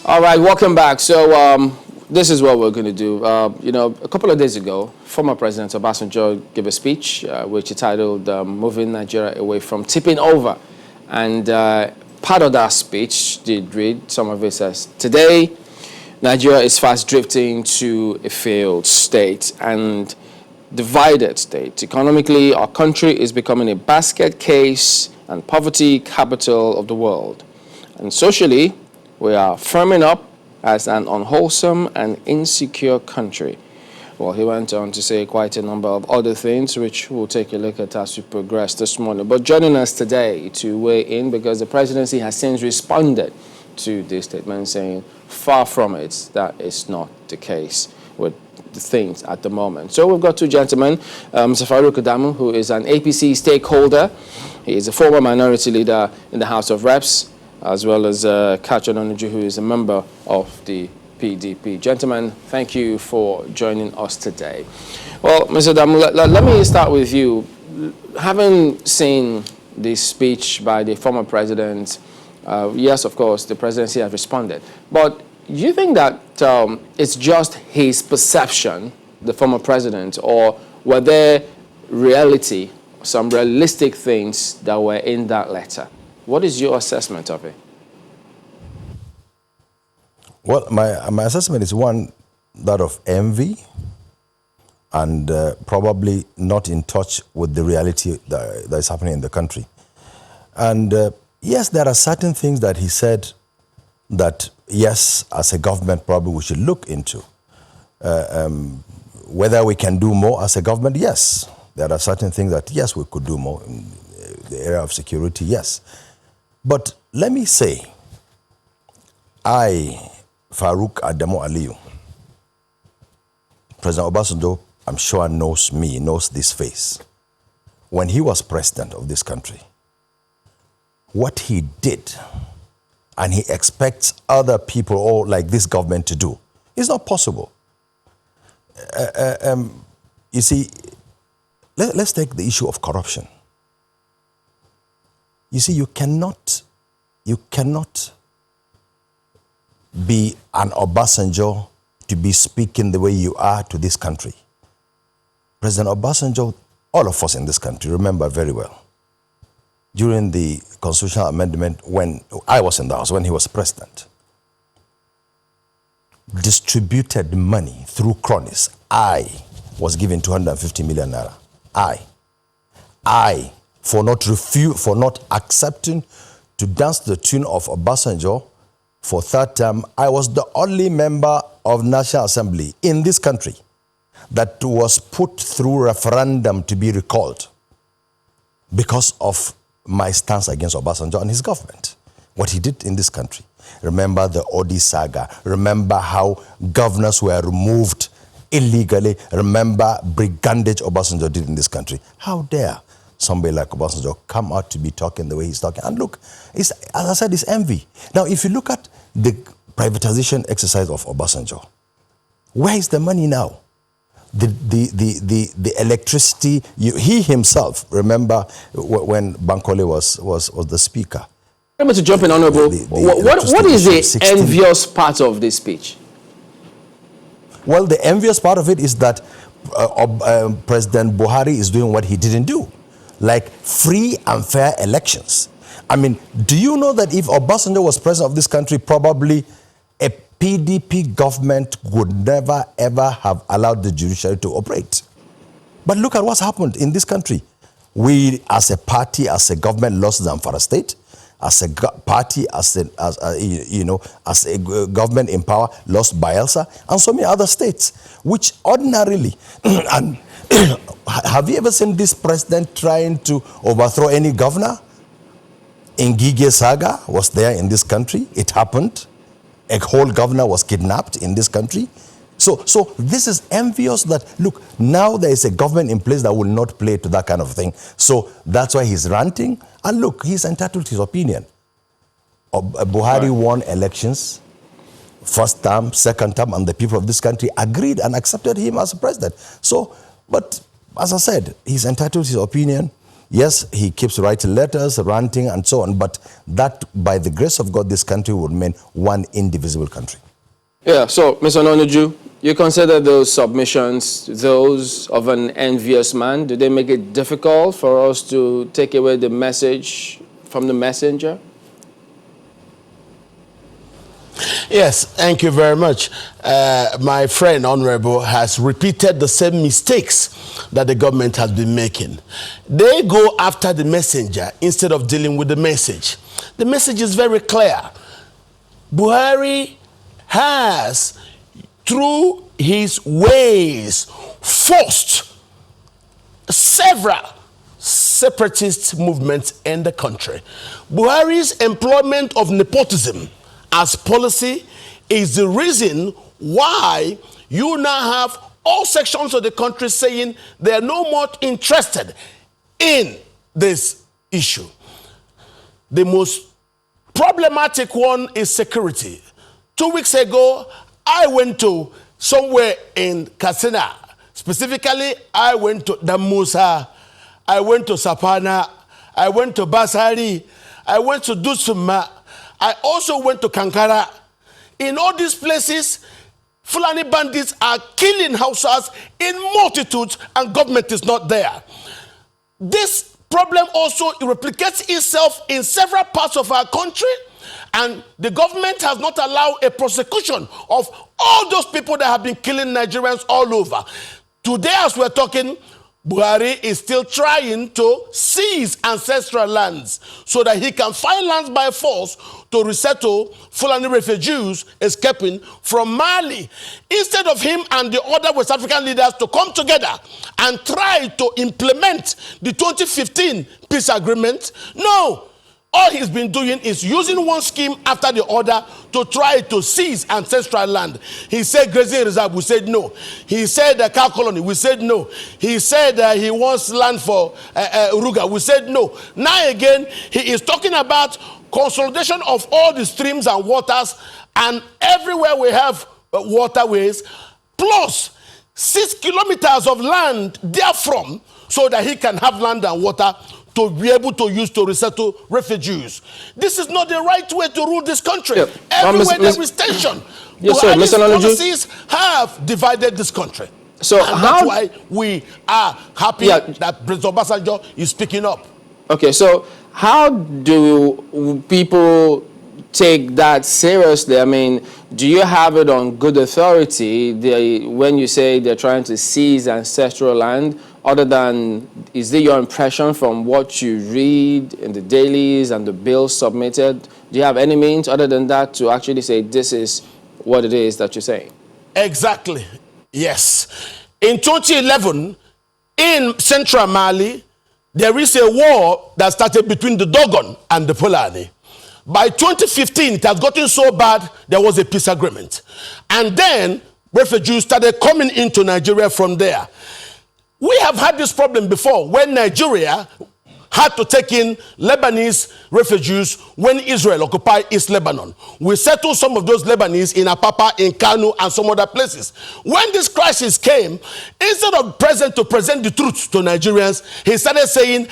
All right, welcome back. So this is what we're going to do. A couple of days ago, former President Obasanjo gave a speech which he titled "Moving Nigeria Away from Tipping Over," and part of that speech did read. Some of it says, "Today, Nigeria is fast drifting to a failed state and divided state. Economically, our country is becoming a basket case and poverty capital of the world, and socially, we are firming up as an unwholesome and insecure country." Well, he went on to say quite a number of other things, which we'll take a look at as we progress this morning. But joining us today to weigh in, because the presidency has since responded to this statement, saying far from it, that is not the case with the things at the moment. So we've got two gentlemen, Mr. Farouk Adamu, who is an APC stakeholder. He is a former minority leader in the House of Reps, as well as Kachi Onanuju, who is a member of the PDP. Gentlemen, thank you for joining us today. Well, Mr. Adamu, let me start with you. Having seen this speech by the former president, yes, of course, the presidency has responded. But do you think that it's just his perception, the former president, or were there some realistic things that were in that letter? What is your assessment of it? Well, my assessment is one, that of envy and probably not in touch with the reality that is happening in the country. And yes, there are certain things that he said that, yes, as a government, probably we should look into. Whether we can do more as a government, yes. There are certain things that, yes, we could do more in the area of security, yes. But let me say, I, Farouk Adamu Aliyu, President Obasanjo, I'm sure knows me, knows this face. When he was president of this country, what he did, and he expects other people, or like this government, to do, is not possible. You see, let's take the issue of corruption. You see, you cannot be an Obasanjo to be speaking the way you are to this country. President Obasanjo, all of us in this country remember very well, during the constitutional amendment, when I was in the House, when he was president, distributed money through cronies. I was given 250 million naira. I, for not accepting to dance the tune of Obasanjo for third term, I was the only member of National Assembly in this country that was put through referendum to be recalled because of my stance against Obasanjo and his government. What he did in this country. Remember the Odi saga. Remember how governors were removed illegally. Remember brigandage Obasanjo did in this country. How dare somebody like Obasanjo come out to be talking the way he's talking? And look, as I said, it's envy. Now, if you look at the privatization exercise of Obasanjo, where is the money now? The electricity, he himself, remember when Bankole was the speaker. I'm going to jump in, Honorable. What is the envious part of this speech? Well, the envious part of it is that President Buhari is doing what he didn't do, like free and fair elections. I mean, do you know that if Obasanjo was president of this country, probably a PDP government would never, ever have allowed the judiciary to operate? But look at what's happened in this country. We, as a party, as a government, lost Zamfara State. As a party, as a government in power, lost Bayelsa, and so many other states, which ordinarily, and have you ever seen this president trying to overthrow any governor? Ngige Saga was there in this country. It happened. A whole governor was kidnapped in this country. So this is envious that, look, now there is a government in place that will not play to that kind of thing. So that's why he's ranting. And look, he's entitled to his opinion. Buhari won elections, first term, second term, and the people of this country agreed and accepted him as president. So, but as I said, he's entitled to his opinion. Yes, he keeps writing letters, ranting, and so on, but that, by the grace of God, this country will remain one indivisible country. Yeah, so, Mr. Ononuju, you consider those submissions those of an envious man? Do they make it difficult for us to take away the message from the messenger? Yes, thank you very much. My friend, Honorable, has repeated the same mistakes that the government has been making. They go after the messenger instead of dealing with the message. The message is very clear. Buhari has, through his ways, forced several separatist movements in the country. Buhari's employment of nepotism as policy is the reason why you now have all sections of the country saying they are no more interested in this issue. The most problematic one is security. 2 weeks ago, I went to somewhere in Katsina. Specifically, I went to Damusa, I went to Sapana, I went to Basari, I went to Dusuma, I also went to Kankara. In all these places, Fulani bandits are killing Hausas in multitudes and government is not there. This problem also replicates itself in several parts of our country, and the government has not allowed a prosecution of all those people that have been killing Nigerians all over. Today, as we're talking, Buhari is still trying to seize ancestral lands so that he can find lands by force to resettle Fulani refugees escaping from Mali. Instead of him and the other West African leaders to come together and try to implement the 2015 peace agreement, no. All he's been doing is using one scheme after the other to try to seize ancestral land. He said grazing reserve, we said no. He said cow colony, we said no. He said he wants land for Uruga, we said no. Now again, he is talking about consolidation of all the streams and waters, and everywhere we have waterways, plus 6 kilometers of land therefrom, so that he can have land and water to be able to use to resettle refugees. This is not the right way to rule this country. Yeah. Everywhere there is tension. Yes, sir. Mr. Policies have divided this country. So and that's why we are happy that President Obasanjo is speaking up. Okay, so how do people take that seriously? I mean, do you have it on good authority when you say they're trying to seize ancestral land? Other than, is it your impression from what you read in the dailies and the bills submitted? Do you have any means other than that to actually say this is what it is that you're saying? Exactly, yes. In 2011, in central Mali, there is a war that started between the Dogon and the Fulani. By 2015, it has gotten so bad, there was a peace agreement. And then refugees started coming into Nigeria from there. We have had this problem before when Nigeria had to take in Lebanese refugees when Israel occupied East Lebanon. We settled some of those Lebanese in Apapa, in Kanu, and some other places. When this crisis came, instead of president to present the truth to Nigerians, he started saying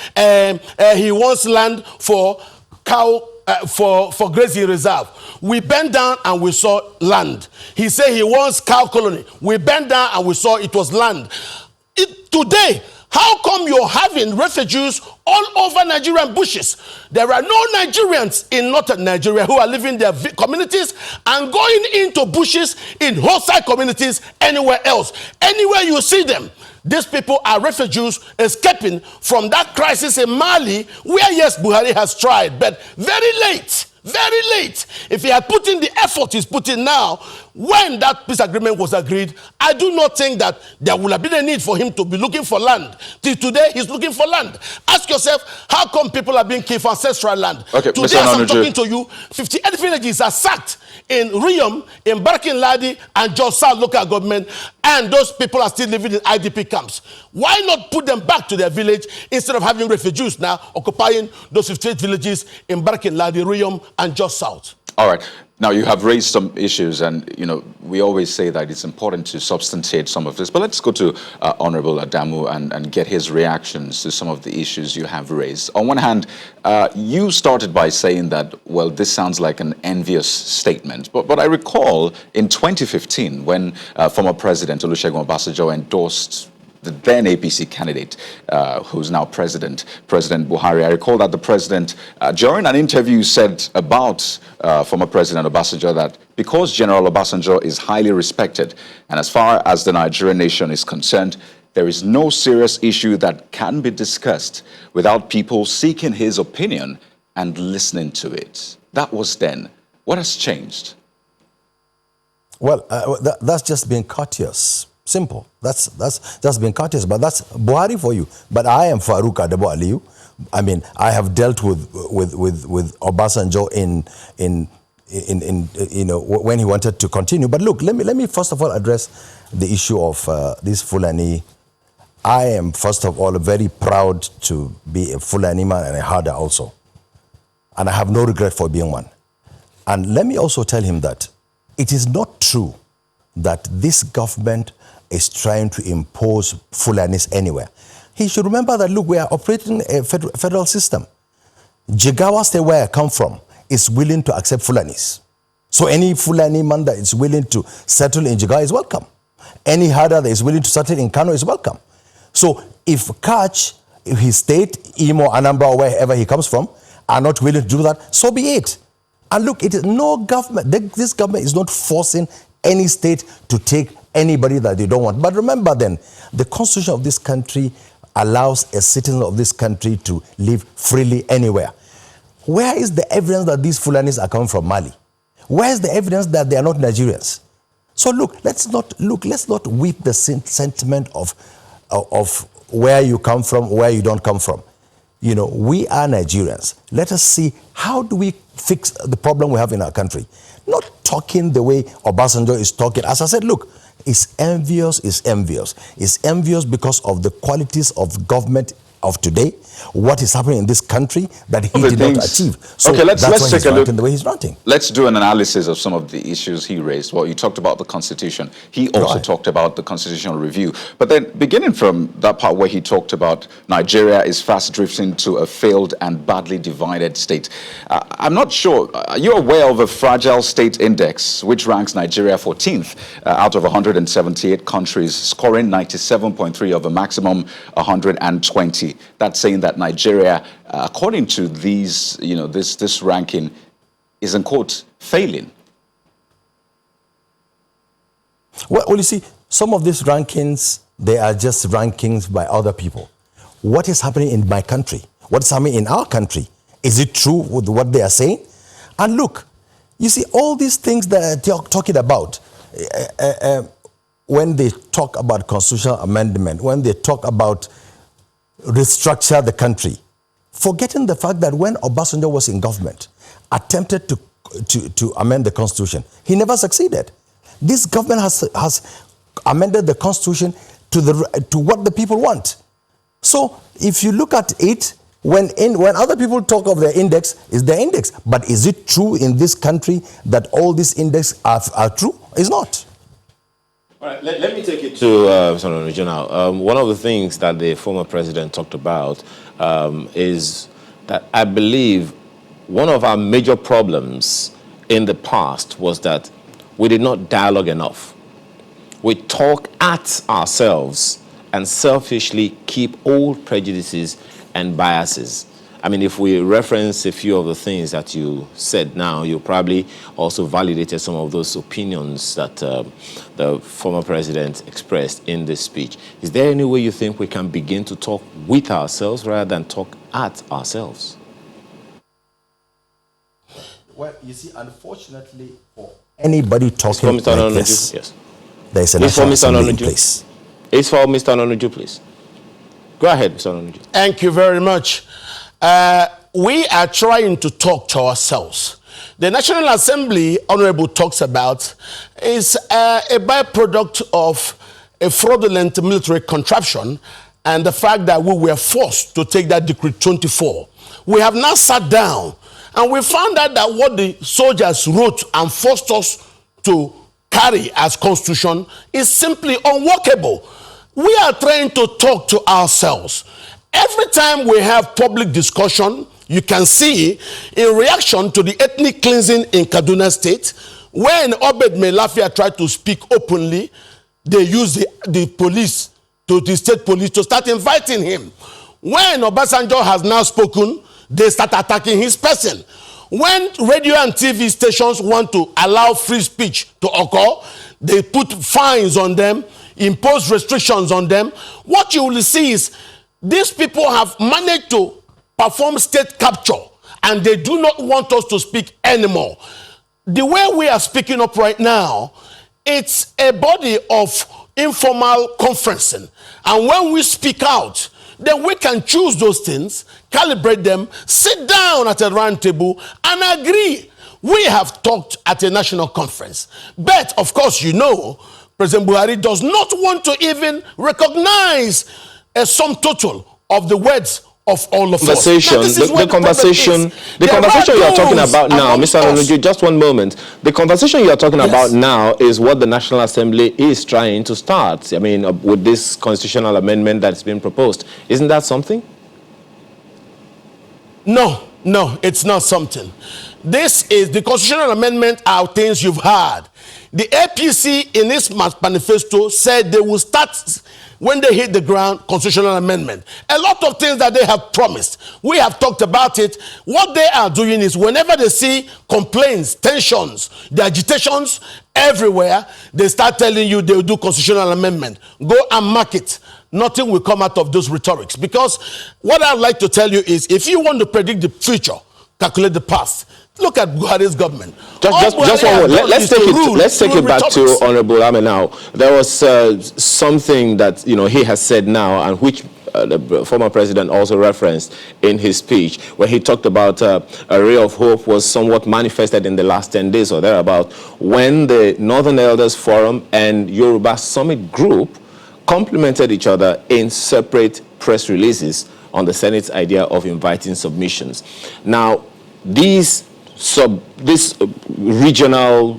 he wants land for cow, for grazing reserve. We bent down and we saw land. He said he wants cow colony. We bent down and we saw it was land. Today, how come you're having refugees all over Nigerian bushes? There are no Nigerians in northern Nigeria who are leaving their communities and going into bushes in hostile communities anywhere else. Anywhere you see them, these people are refugees escaping from that crisis in Mali, where, yes, Buhari has tried, but very late. Very late. If he had put in the effort he's putting now, when that peace agreement was agreed, I do not think that there would have been a need for him to be looking for land. Till today, he's looking for land. Ask yourself, how come people are being killed for ancestral land? Okay, today, as I'm talking to you, 58 villages are sacked in Riyom, in Barkin Ladi, and Jos South local government, and those people are still living in IDP camps. Why not put them back to their village instead of having refugees now occupying those 58 villages in Barkin Ladi, Riyom, and Jos South? All right. Now, you have raised some issues, and, we always say that it's important to substantiate some of this. But let's go to Honorable Adamu and get his reactions to some of the issues you have raised. On one hand, you started by saying that, well, this sounds like an envious statement. But I recall in 2015, when former President Olusegun Obasanjo endorsed the then APC candidate, who's now President Buhari. I recall that the president, during an interview, said about former President Obasanjo that because General Obasanjo is highly respected, and as far as the Nigerian nation is concerned, there is no serious issue that can be discussed without people seeking his opinion and listening to it. That was then. What has changed? Well, that's just being courteous. Simple. That's just being courteous. But that's Buhari for you. But I am Farouk Adebo Aliyu. I mean, I have dealt with Obasanjo in when he wanted to continue. But look, let me first of all address the issue of this Fulani. I am first of all very proud to be a Fulani man and a herder also, and I have no regret for being one. And let me also tell him that it is not true that this government is trying to impose Fulanis anywhere. He should remember that, look, we are operating a federal system. Jigawa State, where I come from, is willing to accept Fulanis. So any Fulani man that is willing to settle in Jigawa is welcome. Any herder that is willing to settle in Kano is welcome. So if his state, Imo, Anambra, or wherever he comes from, are not willing to do that, so be it. And look, it is no government, this government is not forcing any state to take anybody that they don't want. But remember then, the constitution of this country allows a citizen of this country to live freely anywhere. Where is the evidence that these Fulanis are coming from Mali? Where is the evidence that they are not Nigerians? So let's not weep the sentiment of where you come from, where you don't come from. We are Nigerians. Let us see, how do we fix the problem we have in our country? Not talking the way Obasanjo is talking. As I said, look, it's envious. It's envious because of the qualities of government of today, what is happening in this country that he did not achieve. So okay, let's take a look the way he's ranting. Let's do an analysis of some of the issues he raised. Well, you talked about the Constitution. He also talked about the constitutional review. But then beginning from that part where he talked about Nigeria is fast drifting to a failed and badly divided state. I'm not sure. Are you aware of a fragile state index, which ranks Nigeria 14th out of 178 countries, scoring 97.3 of a maximum 120? That's saying that Nigeria, according to these, this ranking, is in quote failing. Well, you see, some of these rankings, they are just rankings by other people. What is happening in my country? What's happening in our country? Is it true with what they are saying? And look, you see, all these things that they're talking about, when they talk about constitutional amendment, when they talk about restructure the country, forgetting the fact that when Obasanjo was in government, attempted to amend the constitution, he never succeeded. This government has amended the constitution to what the people want. So if you look at it, when other people talk of their index, is their index. But is it true in this country that all these indexes are true? It's not. All right, let me take it to Senator General. One of the things that the former president talked about is that I believe one of our major problems in the past was that we did not dialogue enough. We talk at ourselves and selfishly keep old prejudices and biases. I mean, if we reference a few of the things that you said now, you probably also validated some of those opinions that the former president expressed in this speech. Is there any way you think we can begin to talk with ourselves rather than talk at ourselves? Well, you see, unfortunately, for anybody talking like this, yes, there is a national assembly in place. It's for Mr. Ononuju, please. Go ahead, Mr. Ononuju. Thank you very much. We are trying to talk to ourselves. The National Assembly, Honorable talks about, is a byproduct of a fraudulent military contraption and the fact that we were forced to take that Decree 24. We have now sat down And we found out that what the soldiers wrote and forced us to carry as constitution is simply unworkable. We are trying to talk to ourselves. Every time we have public discussion, you can see in reaction to the ethnic cleansing in Kaduna State, when Obed Melafia tried to speak openly, they used the police, the state police, to start inviting him. When Obasanjo has now spoken, they start attacking his person. When radio and TV stations want to allow free speech to occur, they put fines on them, impose restrictions on them. What you will see is these people have managed to perform state capture, and they do not want us to speak anymore. The way we are speaking up right now, it's a body of informal conferencing. And when we speak out, then we can choose those things, calibrate them, sit down at a round table and agree. We have talked at a national conference. But, of course, you know, President Buhari does not want to even recognize a sum total of the words of all of us. The conversation you are talking about now, Mr. Anonuju, just one moment. The conversation you are talking about now is what the National Assembly is trying to start. I mean, with this constitutional amendment that's been proposed. Isn't that something? No, it's not something. This is the constitutional amendment are things you've heard. The APC in its manifesto said they will start when they hit the ground, constitutional amendment. A lot of things that they have promised. We have talked about it. What they are doing is whenever they see complaints, tensions, the agitations everywhere, they start telling you they will do constitutional amendment. Go and mark it. Nothing will come out of those rhetorics. Because what I'd like to tell you is if you want to predict the future, calculate the past. Look at Buhari's government. Just one more. Let's take it back to Honorable Ame now. There was something that he has said now, and which the former president also referenced in his speech, where he talked about a ray of hope was somewhat manifested in the last 10 days or thereabout, when the Northern Elders Forum and Yoruba Summit Group complimented each other in separate press releases on the Senate's idea of inviting submissions. Now, these regional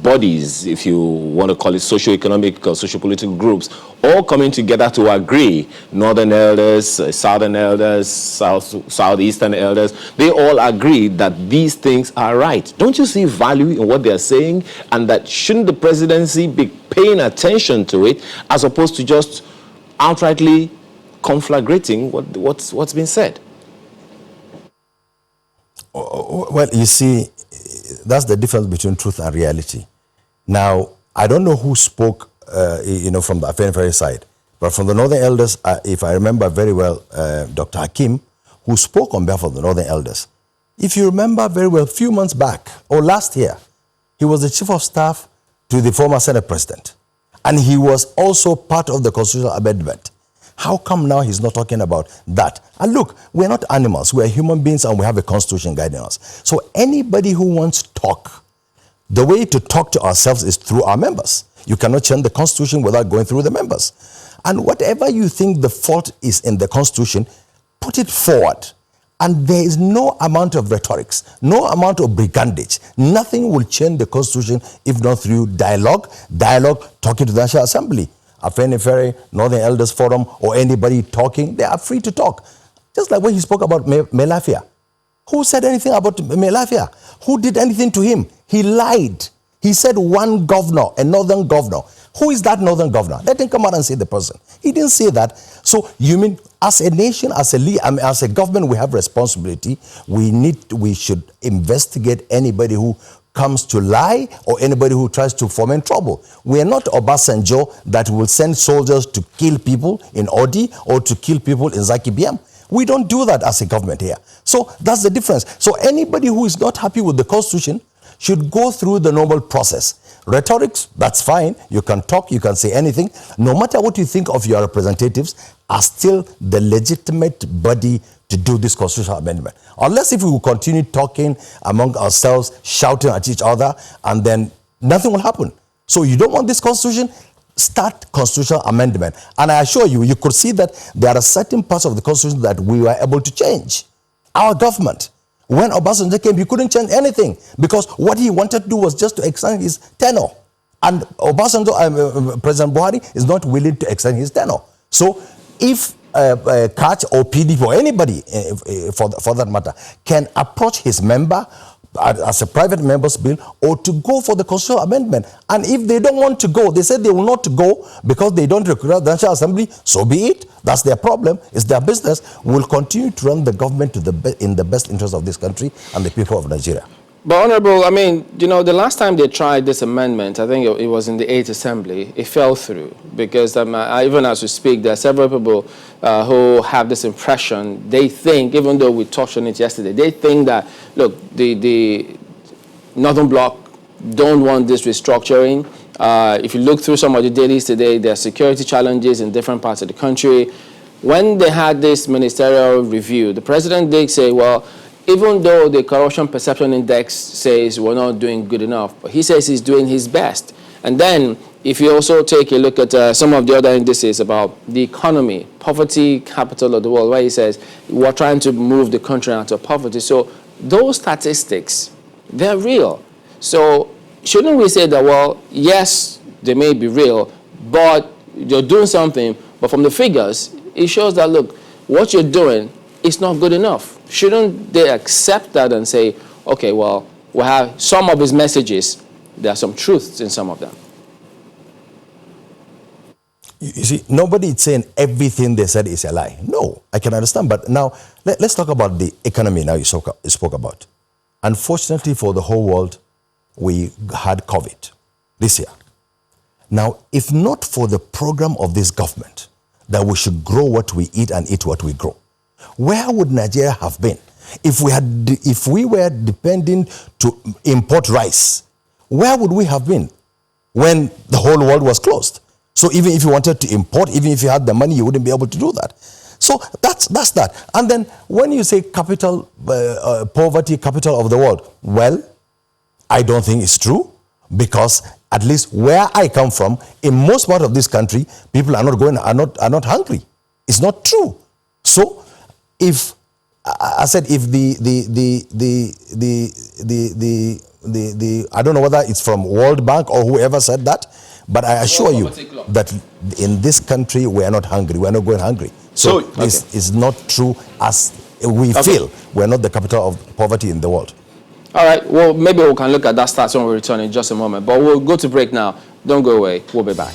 bodies, if you want to call it socio-economic or socio-political groups, all coming together to agree, Northern Elders, Southern Elders, Southeastern Elders, they all agree that these things are right. Don't you see value in what they are saying? And that shouldn't the presidency be paying attention to it as opposed to just outrightly conflagrating what's been said? Well, you see, that's the difference between truth and reality. Now, I don't know who spoke, from the Afenifere side, but from the Northern Elders, if I remember very well, Dr. Hakim, who spoke on behalf of the Northern Elders. If you remember very well, a few months back, or last year, he was the chief of staff to the former Senate president. And he was also part of the constitutional amendment. How come now he's not talking about that? And look, we're not animals. We're human beings and we have a constitution guiding us. So anybody who wants to talk, the way to talk to ourselves is through our members. You cannot change the constitution without going through the members. And whatever you think the fault is in the constitution, put it forward. And there is no amount of rhetorics, no amount of brigandage. Nothing will change the constitution if not through dialogue, talking to the National Assembly. Afenifere, Northern Elders Forum, or anybody talking, they are free to talk. Just like when he spoke about Melafia. Who said anything about Melafia? Who did anything to him? He lied. He said one governor, a northern governor. Who is that northern governor? Let him come out and say the person. He didn't say that. So you mean as a nation, as a government, we have responsibility. We should investigate anybody who comes to lie or anybody who tries to foment trouble. We are not Obasanjo that will send soldiers to kill people in Odi or to kill people in Zaki Biam. We don't do that as a government here. So that's the difference. So anybody who is not happy with the Constitution should go through the normal process. Rhetorics, that's fine. You can talk, you can say anything. No matter what you think of your representatives, are still the legitimate body to do this constitutional amendment. Unless if we will continue talking among ourselves, shouting at each other, and then nothing will happen. So you don't want this constitution? Start constitutional amendment. And I assure you, you could see that there are certain parts of the constitution that we were able to change. Our government, When Obasanjo came, he couldn't change anything because what he wanted to do was just to extend his tenure. And Obasanjo, President Buhari, is not willing to extend his tenure. So if CACH or PDP or anybody, for that matter, can approach his member as a private member's bill or to go for the constitutional amendment. And if they don't want to go, they said they will not go because they don't recognize the National Assembly, so be it. That's their problem. It's their business. We'll continue to run the government in the best interest of this country and the people of Nigeria. But Honorable, I mean, you know, the last time they tried this amendment, I think it was in the 8th Assembly, it fell through because even as we speak, there are several people who have this impression. They think, even though we touched on it yesterday, they think that, look, the Northern Bloc don't want this restructuring. If you look through some of the dailies today, there are security challenges in different parts of the country. When they had this ministerial review, the president did say, well, even though the Corruption Perception Index says we're not doing good enough, but he says he's doing his best. And then if you also take a look at some of the other indices about the economy, poverty capital of the world, where he says we're trying to move the country out of poverty. So those statistics, they're real. So shouldn't we say that, well, yes, they may be real, but you're doing something, but from the figures, it shows that, look, what you're doing is not good enough. Shouldn't they accept that and say, okay, well, we have some of his messages, there are some truths in some of them? You see, nobody is saying everything they said is a lie. No, I can understand. But now, let's talk about the economy now you spoke about. Unfortunately for the whole world, we had COVID this year. Now, if not for the program of this government, that we should grow what we eat and eat what we grow, where would Nigeria have been if we were depending to import rice? Where would we have been when the whole world was closed? So even if you wanted to import, even if you had the money, you wouldn't be able to do that. So that's that. And then when you say capital poverty, capital of the world, well, I don't think it's true, because at least where I come from, in most part of this country, people are not hungry. It's not true. So if I said if I don't know whether it's from World Bank or whoever said that, but I assure you that in this country we are not hungry. We are not going hungry. So this is not true as we feel. We are not the capital of poverty in the world. All right. Well, maybe we can look at that stats when we return in just a moment. But we'll go to break now. Don't go away. We'll be back.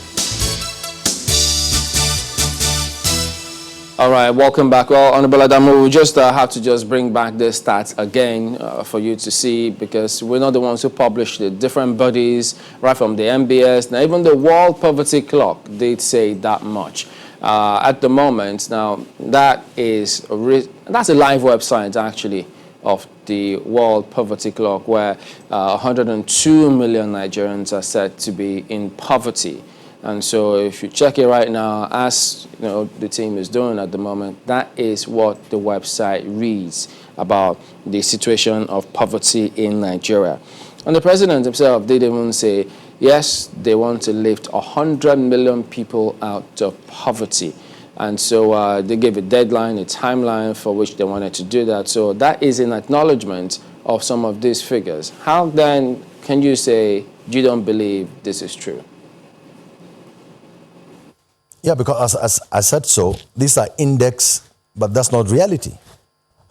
All right, welcome back. Well, Honorable Adamu, we just have to bring back the stats again for you to see, because we're not the ones who publish the different bodies, right from the MBS. Now, even the World Poverty Clock did say that much. At the moment, now, that's a live website, actually, of the World Poverty Clock, where 102 million Nigerians are said to be in poverty. And so if you check it right now, as you know, the team is doing at the moment, that is what the website reads about the situation of poverty in Nigeria. And the president himself did even say, yes, they want to lift 100 million people out of poverty. And so they gave a deadline, a timeline for which they wanted to do that. So that is an acknowledgement of some of these figures. How then can you say you don't believe this is true? Yeah, because as I said so, these are index, but that's not reality.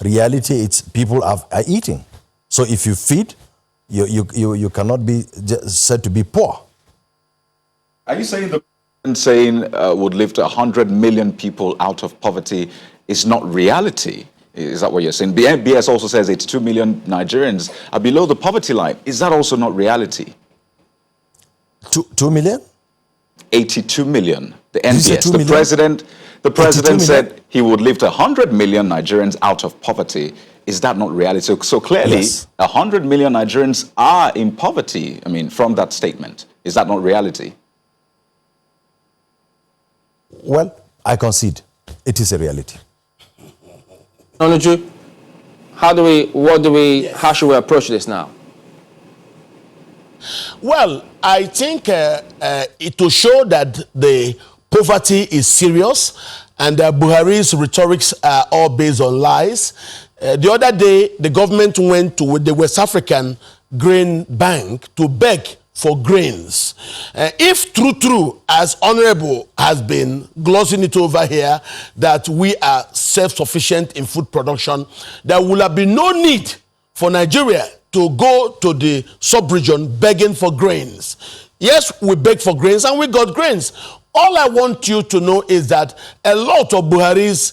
Reality, it's people are eating. So if you feed, you cannot be said to be poor. Are you saying the president saying would lift 100 million people out of poverty is not reality? Is that what you're saying? The NBS also says 82 million Nigerians are below the poverty line. Is that also not reality? 2 million? 82 million. The NBS. The president said he would lift 100 million Nigerians out of poverty. Is that not reality? So clearly, yes, 100 million Nigerians are in poverty, I mean, from that statement. Is that not reality? Well, I concede. It is a reality. Onuju, how should we approach this now? Well, I think to show that the poverty is serious and Buhari's rhetorics are all based on lies, The other day, the government went to the West African Grain Bank to beg for grains. If true, as Honorable has been glossing it over here, that we are self-sufficient in food production, there will have been no need for Nigeria to go to the sub-region begging for grains. Yes, we begged for grains and we got grains. All I want you to know is that a lot of Buhari's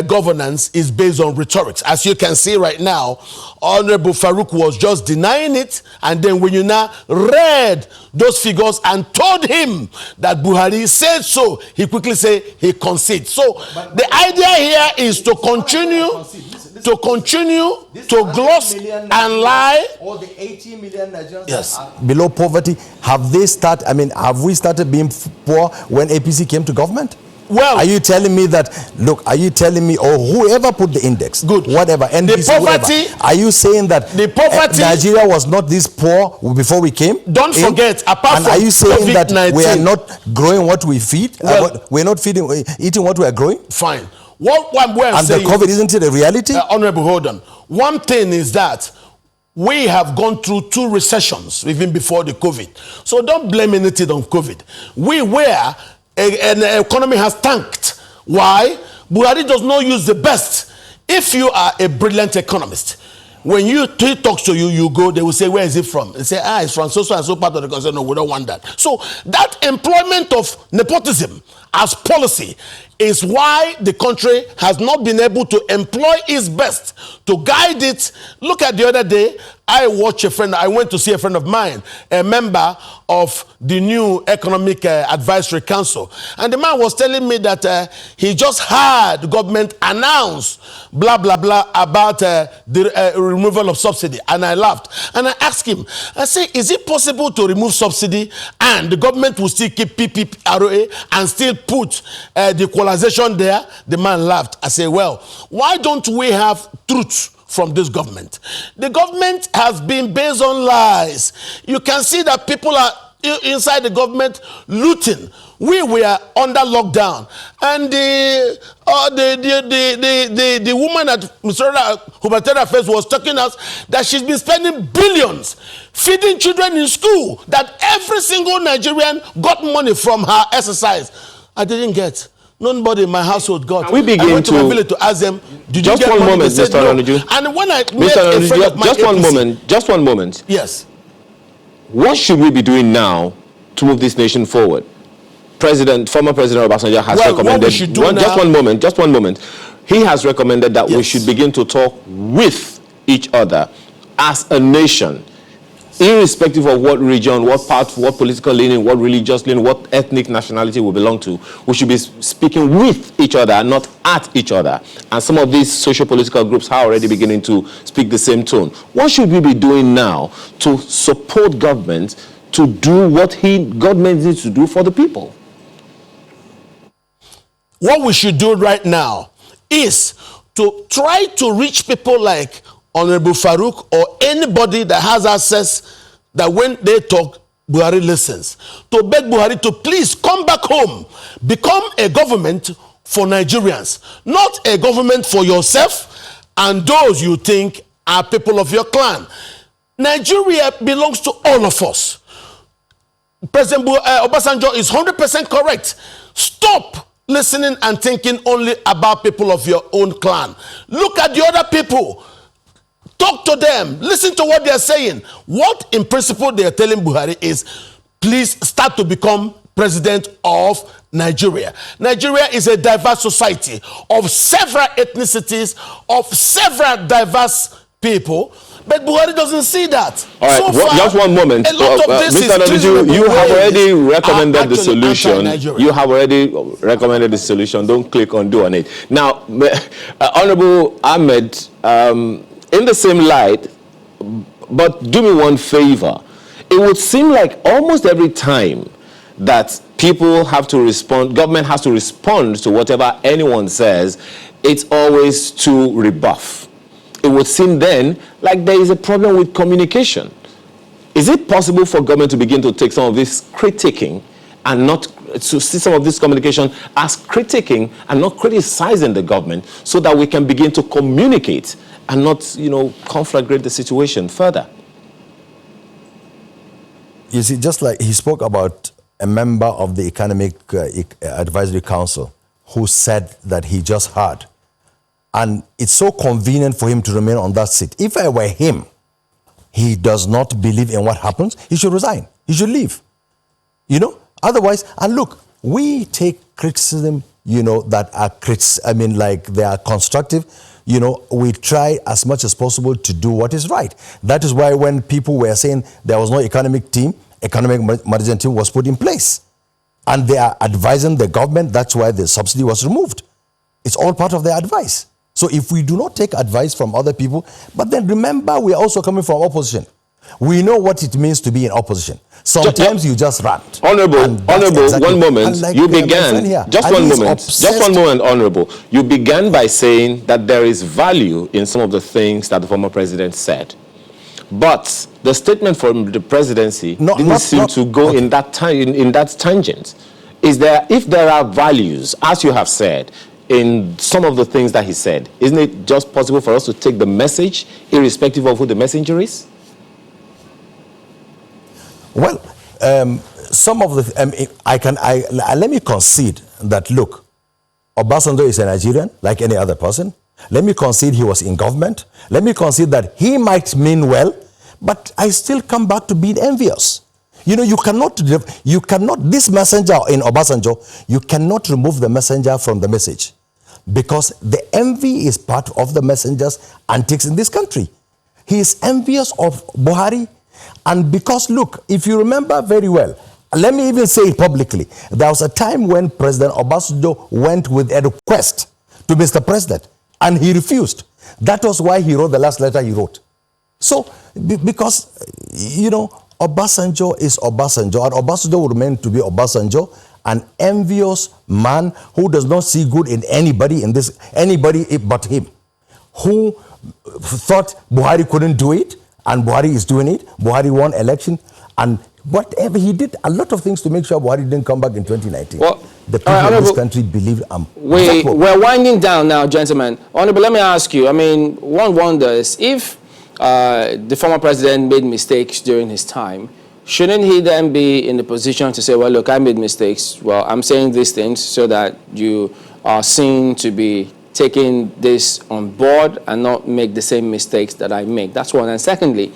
governance is based on rhetorics. As you can see right now, Honorable Farouk was just denying it, and then when you now read those figures and told him that Buhari said so, he quickly said he concedes. So the idea here is to continue to gloss and lie. All the 80 million Nigerians Yes. are below poverty, have we started being poor when APC came to government? Well, are you telling me that, look, are you telling me, or whoever put the index, good, whatever, NBC, poverty, whatever, are you saying that the poverty, Nigeria was not this poor before we came? Don't forget, apart and from are you saying that we are COVID-19, not growing what we feed? Well, we're not eating what we are growing? Fine. What I'm and saying, the COVID, isn't it a reality? Honorable, hold on. One thing is that we have gone through 2 recessions even before the COVID. So don't blame anything on COVID. An economy has tanked. Why? Buhari does not use the best. If you are a brilliant economist, when he talks to you, you go, they will say, where is it from? They say, it's from so and so part of the country. No, we don't want that. So that employment of nepotism as policy is why the country has not been able to employ its best to guide it. Look at the other day, I went to see a friend of mine, a member of the new Economic Advisory Council. And the man was telling me that he just heard the government announce blah, blah, blah about the removal of subsidy. And I laughed. And I asked him, I say, is it possible to remove subsidy and the government will still keep PPROA and still put the equalization there? The man laughed. I say, well, why don't we have truth from this government? The government has been based on lies. You can see that people are inside the government looting. We were under lockdown, and the woman at Humanitarian Affairs was talking us that she's been spending billions feeding children in school, that every single Nigerian got money from her exercise. I didn't get. Nobody in my household got. We begin I went to my village to ask them, did you just get one money? moment, They said Mr. no. Onanuju. And when I met Mr. a friend of mine, just one moment. Yes. What should we be doing now to move this nation forward? Former President Obasanjo has recommended. What we should do now, just one moment. He has recommended that we should begin to talk with each other as a nation, irrespective of what region, what part, what political leaning, what religious leaning, what ethnic nationality we belong to. We should be speaking with each other, not at each other. And some of these socio-political groups are already beginning to speak the same tone. What should we be doing now to support government to do what government needs to do for the people? What we should do right now is to try to reach people like Honorable Farouk or anybody that has access, that when they talk, Buhari listens. To beg Buhari to please come back home. Become a government for Nigerians, not a government for yourself and those you think are people of your clan. Nigeria belongs to all of us. President Obasanjo is 100% correct. Stop listening and thinking only about people of your own clan. Look at the other people. Talk to them. Listen to what they are saying. What, in principle, they are telling Buhari is, please start to become president of Nigeria. Nigeria is a diverse society of several ethnicities, of several diverse people. But Buhari doesn't see that. All right, so far, just one moment. A lot of this Mr. Onanuju, you have already recommended the solution. You have already recommended the solution. Don't click on do on it. Now, Honorable Ahmed, in the same light, but do me one favor. It would seem like almost every time that people have to respond, government has to respond to whatever anyone says, it's always to rebuff. It would seem then like there is a problem with communication. Is it possible for government to begin to take some of this critiquing and not to see some of this communication as critiquing and not criticizing the government, so that we can begin to communicate and not, conflagrate the situation further. You see, just like he spoke about a member of the Economic Advisory Council who said that he just heard. And it's so convenient for him to remain on that seat. If I were him, he does not believe in what happens, he should resign. He should leave. Otherwise, and look, we take criticism, that are they are constructive. We try as much as possible to do what is right. That is why when people were saying there was no economic management team was put in place. And they are advising the government, that's why the subsidy was removed. It's all part of their advice. So if we do not take advice from other people, but then remember, we are also coming from opposition. We know what it means to be in opposition. Sometimes you just rant. Honorable, exactly, one moment. You began, just one moment, Honorable. You began by saying that there is value in some of the things that the former president said. But the statement from the presidency didn't seem to go in that tangent. If there are values, as you have said, in some of the things that he said, isn't it just possible for us to take the message, irrespective of who the messenger is? Well, some of the, let me concede that, look, Obasanjo is a Nigerian like any other person. Let me concede he was in government. Let me concede that he might mean well, but I still come back to being envious. You cannot, this messenger in Obasanjo, you cannot remove the messenger from the message, because the envy is part of the messenger's antics in this country. He is envious of Buhari. And because, look, if you remember very well, let me even say it publicly, there was a time when President Obasanjo went with a request to Mr. President, and he refused. That was why he wrote the last letter he wrote. So, because, Obasanjo is Obasanjo, and Obasanjo will remain to be Obasanjo, an envious man who does not see good in anybody but him, who thought Buhari couldn't do it, and Buhari is doing it. Buhari won election, and whatever he did, a lot of things to make sure Buhari didn't come back in 2019. Well, the people of this country believed we're winding down now, gentlemen. Honorable, let me ask you, one wonders, if the former president made mistakes during his time, shouldn't he then be in the position to say, well, look, I made mistakes. Well, I'm saying these things so that you are seen to be taking this on board and not make the same mistakes that I make. That's one. And secondly,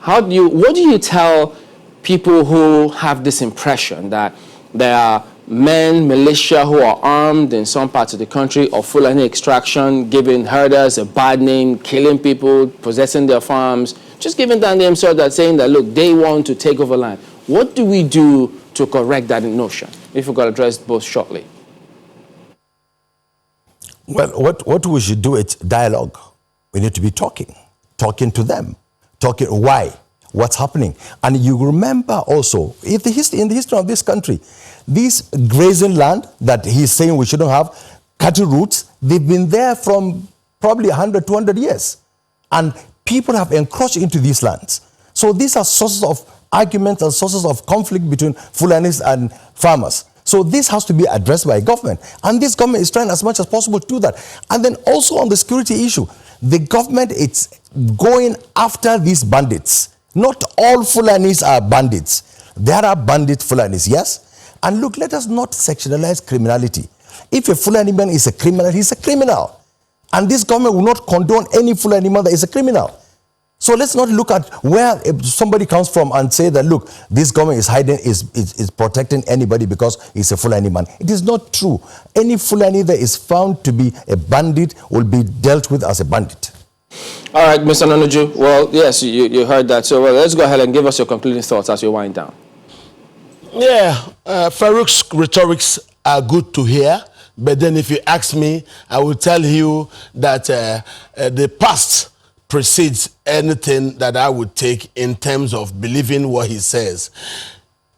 what do you tell people who have this impression that there are men, militia who are armed in some parts of the country, or Fulani extraction, giving herders a bad name, killing people, possessing their farms, just giving that name so that saying that, look, they want to take over land. What do we do to correct that notion? If we could address both shortly. Well, what we should do is dialogue. We need to be talking to them, why, what's happening. And you remember also, in the history of this country, this grazing land that he's saying we shouldn't have, cattle routes, they've been there from probably 100, 200 years. And people have encroached into these lands. So these are sources of arguments and sources of conflict between Fulanis and farmers. So this has to be addressed by government. And this government is trying as much as possible to do that. And then also on the security issue, the government is going after these bandits. Not all Fulanis are bandits. There are bandit Fulanis, yes? And look, let us not sectionalize criminality. If a Fulani man is a criminal, he's a criminal. And this government will not condone any Fulani man that is a criminal. So let's not look at where somebody comes from and say that, look, this government is hiding, is protecting anybody because he's a Fulani man. It is not true. Any Fulani that is found to be a bandit will be dealt with as a bandit. All right, Mr. Nonuju. Well, yes, you heard that. So let's go ahead and give us your concluding thoughts as you wind down. Yeah, Farouk's rhetorics are good to hear. But then if you ask me, I will tell you that the past precedes anything that I would take in terms of believing what he says.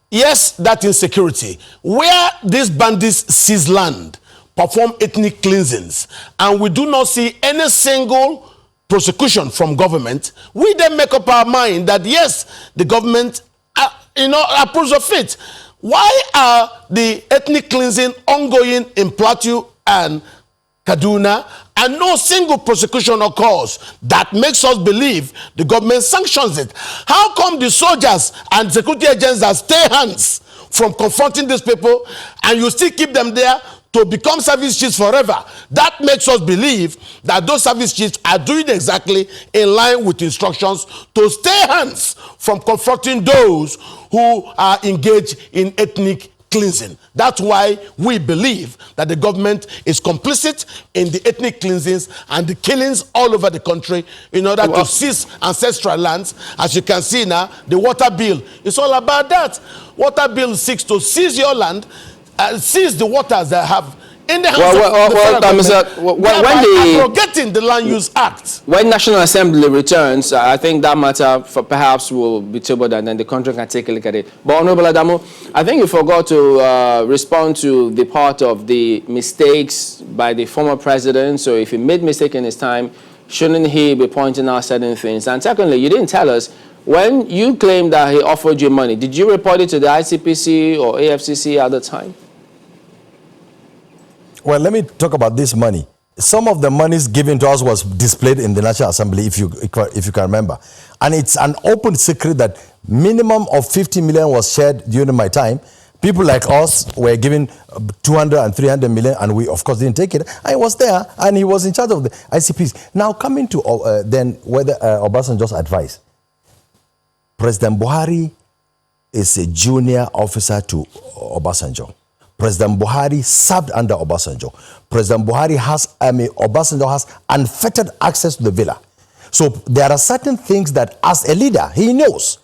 Yes, that insecurity. Where these bandits seize land, perform ethnic cleansings, and we do not see any single prosecution from government, we then make up our mind that yes, the government approves of it. Why are the ethnic cleansing ongoing in Plateau and Kaduna and no single prosecution occurs, that makes us believe the government sanctions it. How come the soldiers and security agents that stay hands from confronting these people and you still keep them there to become service chiefs forever? That makes us believe that those service chiefs are doing exactly in line with instructions to stay hands from confronting those who are engaged in ethnic cleansing. That's why we believe that the government is complicit in the ethnic cleansings and the killings all over the country in order to seize ancestral lands. As you can see now, the water bill is all about that. Water bill seeks to seize your land, seize the waters that have in the hands of the federal government, thereby abrogating the Land Use Act. When National Assembly returns, I think that matter perhaps will be tabled and then the country can take a look at it. But Honorable Adamu, I think you forgot to respond to the part of the mistakes by the former president. So if he made mistake in his time, shouldn't he be pointing out certain things? And secondly, you didn't tell us, when you claimed that he offered you money, did you report it to the ICPC or AFCC at the time? Well, let me talk about this money. Some of the monies given to us was displayed in the National Assembly, if you can remember. And it's an open secret that minimum of 50 million was shared during my time. People like us were given 200 and 300 million, and we, of course, didn't take it. I was there, and he was in charge of the ICPs. Now, coming to then whether Obasanjo's advice. President Buhari is a junior officer to Obasanjo. President Buhari served under Obasanjo. President Buhari Obasanjo has unfettered access to the villa. So there are certain things that as a leader, he knows.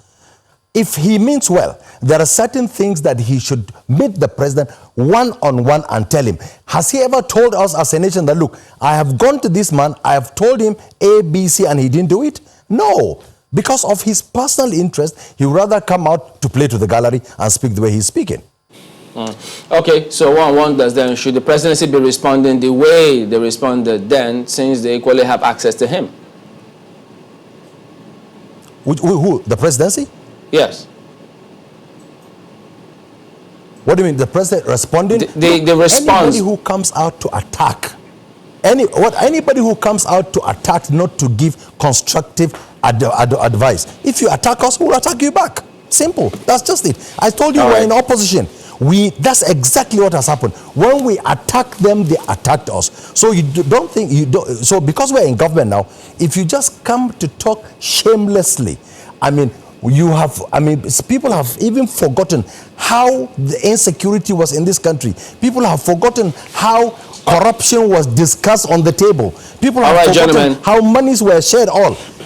If he means well, there are certain things that he should meet the president one-on-one and tell him. Has he ever told us as a nation that, look, I have gone to this man, I have told him A, B, C, and he didn't do it? No. Because of his personal interest, he would rather come out to play to the gallery and speak the way he's speaking. Okay, so one wonders then, should the presidency be responding the way they responded then, since they equally have access to him? Who? The presidency? Yes. What do you mean, the president responding? The response. Anybody who comes out to attack, anybody who comes out to attack, not to give constructive advice. If you attack us, we'll attack you back. Simple. That's just it. I told you we're in opposition. That's exactly what has happened. When we attack them, they attacked us. So so because we're in government now, if you just come to talk shamelessly, people have even forgotten how the insecurity was in this country. People have forgotten how corruption was discussed on the table. People have forgotten how monies were shared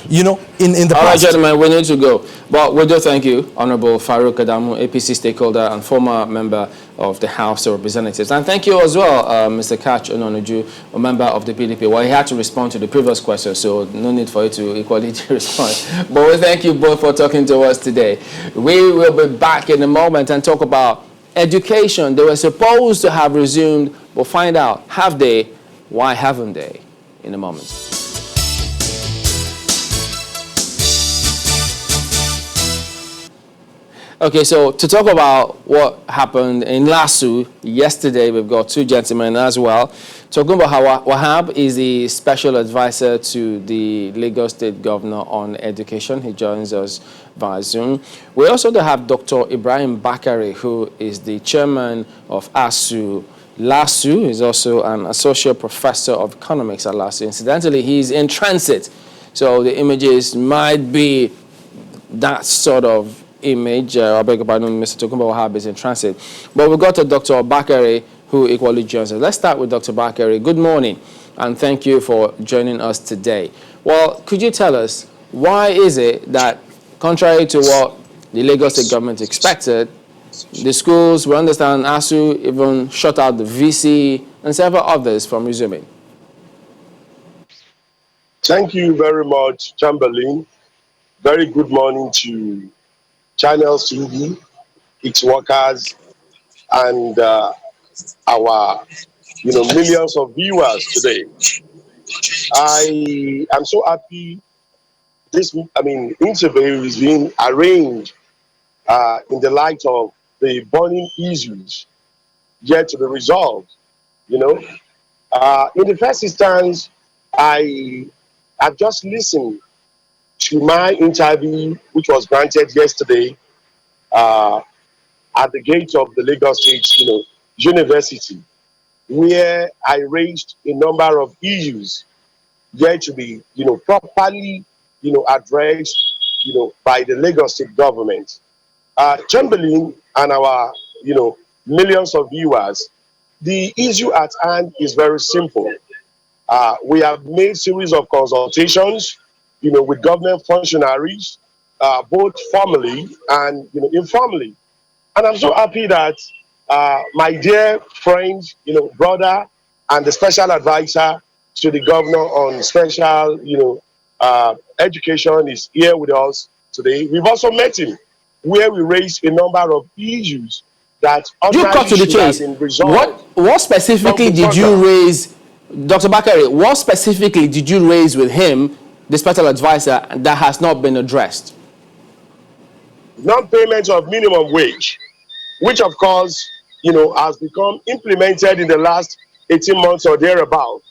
in the past. All right, gentlemen, we need to go. But we do thank you, Honorable Farouk Adamu, APC stakeholder and former member of the House of Representatives. And thank you as well, Mr. Kach Ononuju, a member of the PDP. Well, he had to respond to the previous question, so no need for you to equally respond. But we thank you both for talking to us today. We will be back in a moment and talk about education. They were supposed to have resumed. We'll find out, have they? Why haven't they? In a moment. Okay, so to talk about what happened in LASU yesterday, we've got two gentlemen as well. Tokunbo Wahab is the special advisor to the Lagos State Governor on Education. He joins us via Zoom. We also have Dr. Ibrahim Bakare, who is the chairman of ASU. LASU is also an associate professor of economics at LASU. Incidentally, he's in transit, so the images might be that sort of image. I beg your pardon, Mr. Tokunbo Wahab is in transit. But we got to Dr. Bakare, who equally joins us. Let's start with Dr. Bakare. Good morning, and thank you for joining us today. Well, could you tell us, why is it that, contrary to what the Lagos State government expected, the schools, we understand ASU even shut out the VC and several others from resuming? Thank you very much, Chamberlain. Very good morning to Channels TV, its workers, and our millions of viewers today. I am so happy this interview is being arranged in the light of the burning issues yet to be resolved. In the first instance, I have just listened to my interview, which was granted yesterday uh, at the gate of the Lagos State, University, where I raised a number of issues yet to be, properly, addressed, by the Lagos State government. Chamberlain and our, millions of viewers, the issue at hand is very simple. We have made series of consultations, with government functionaries, both formally and, informally. And I'm so happy that my dear friend, brother, and the special advisor to the governor on special, education is here with us today. We've also met him, where we raised a number of issues that You cut to the should have chase. been resolved. What specifically did you raise, Dr. Bakare? What specifically did you raise with him, the special advisor, that has not been addressed? Non-payment of minimum wage, which of course, has become implemented in the last 18 months or thereabout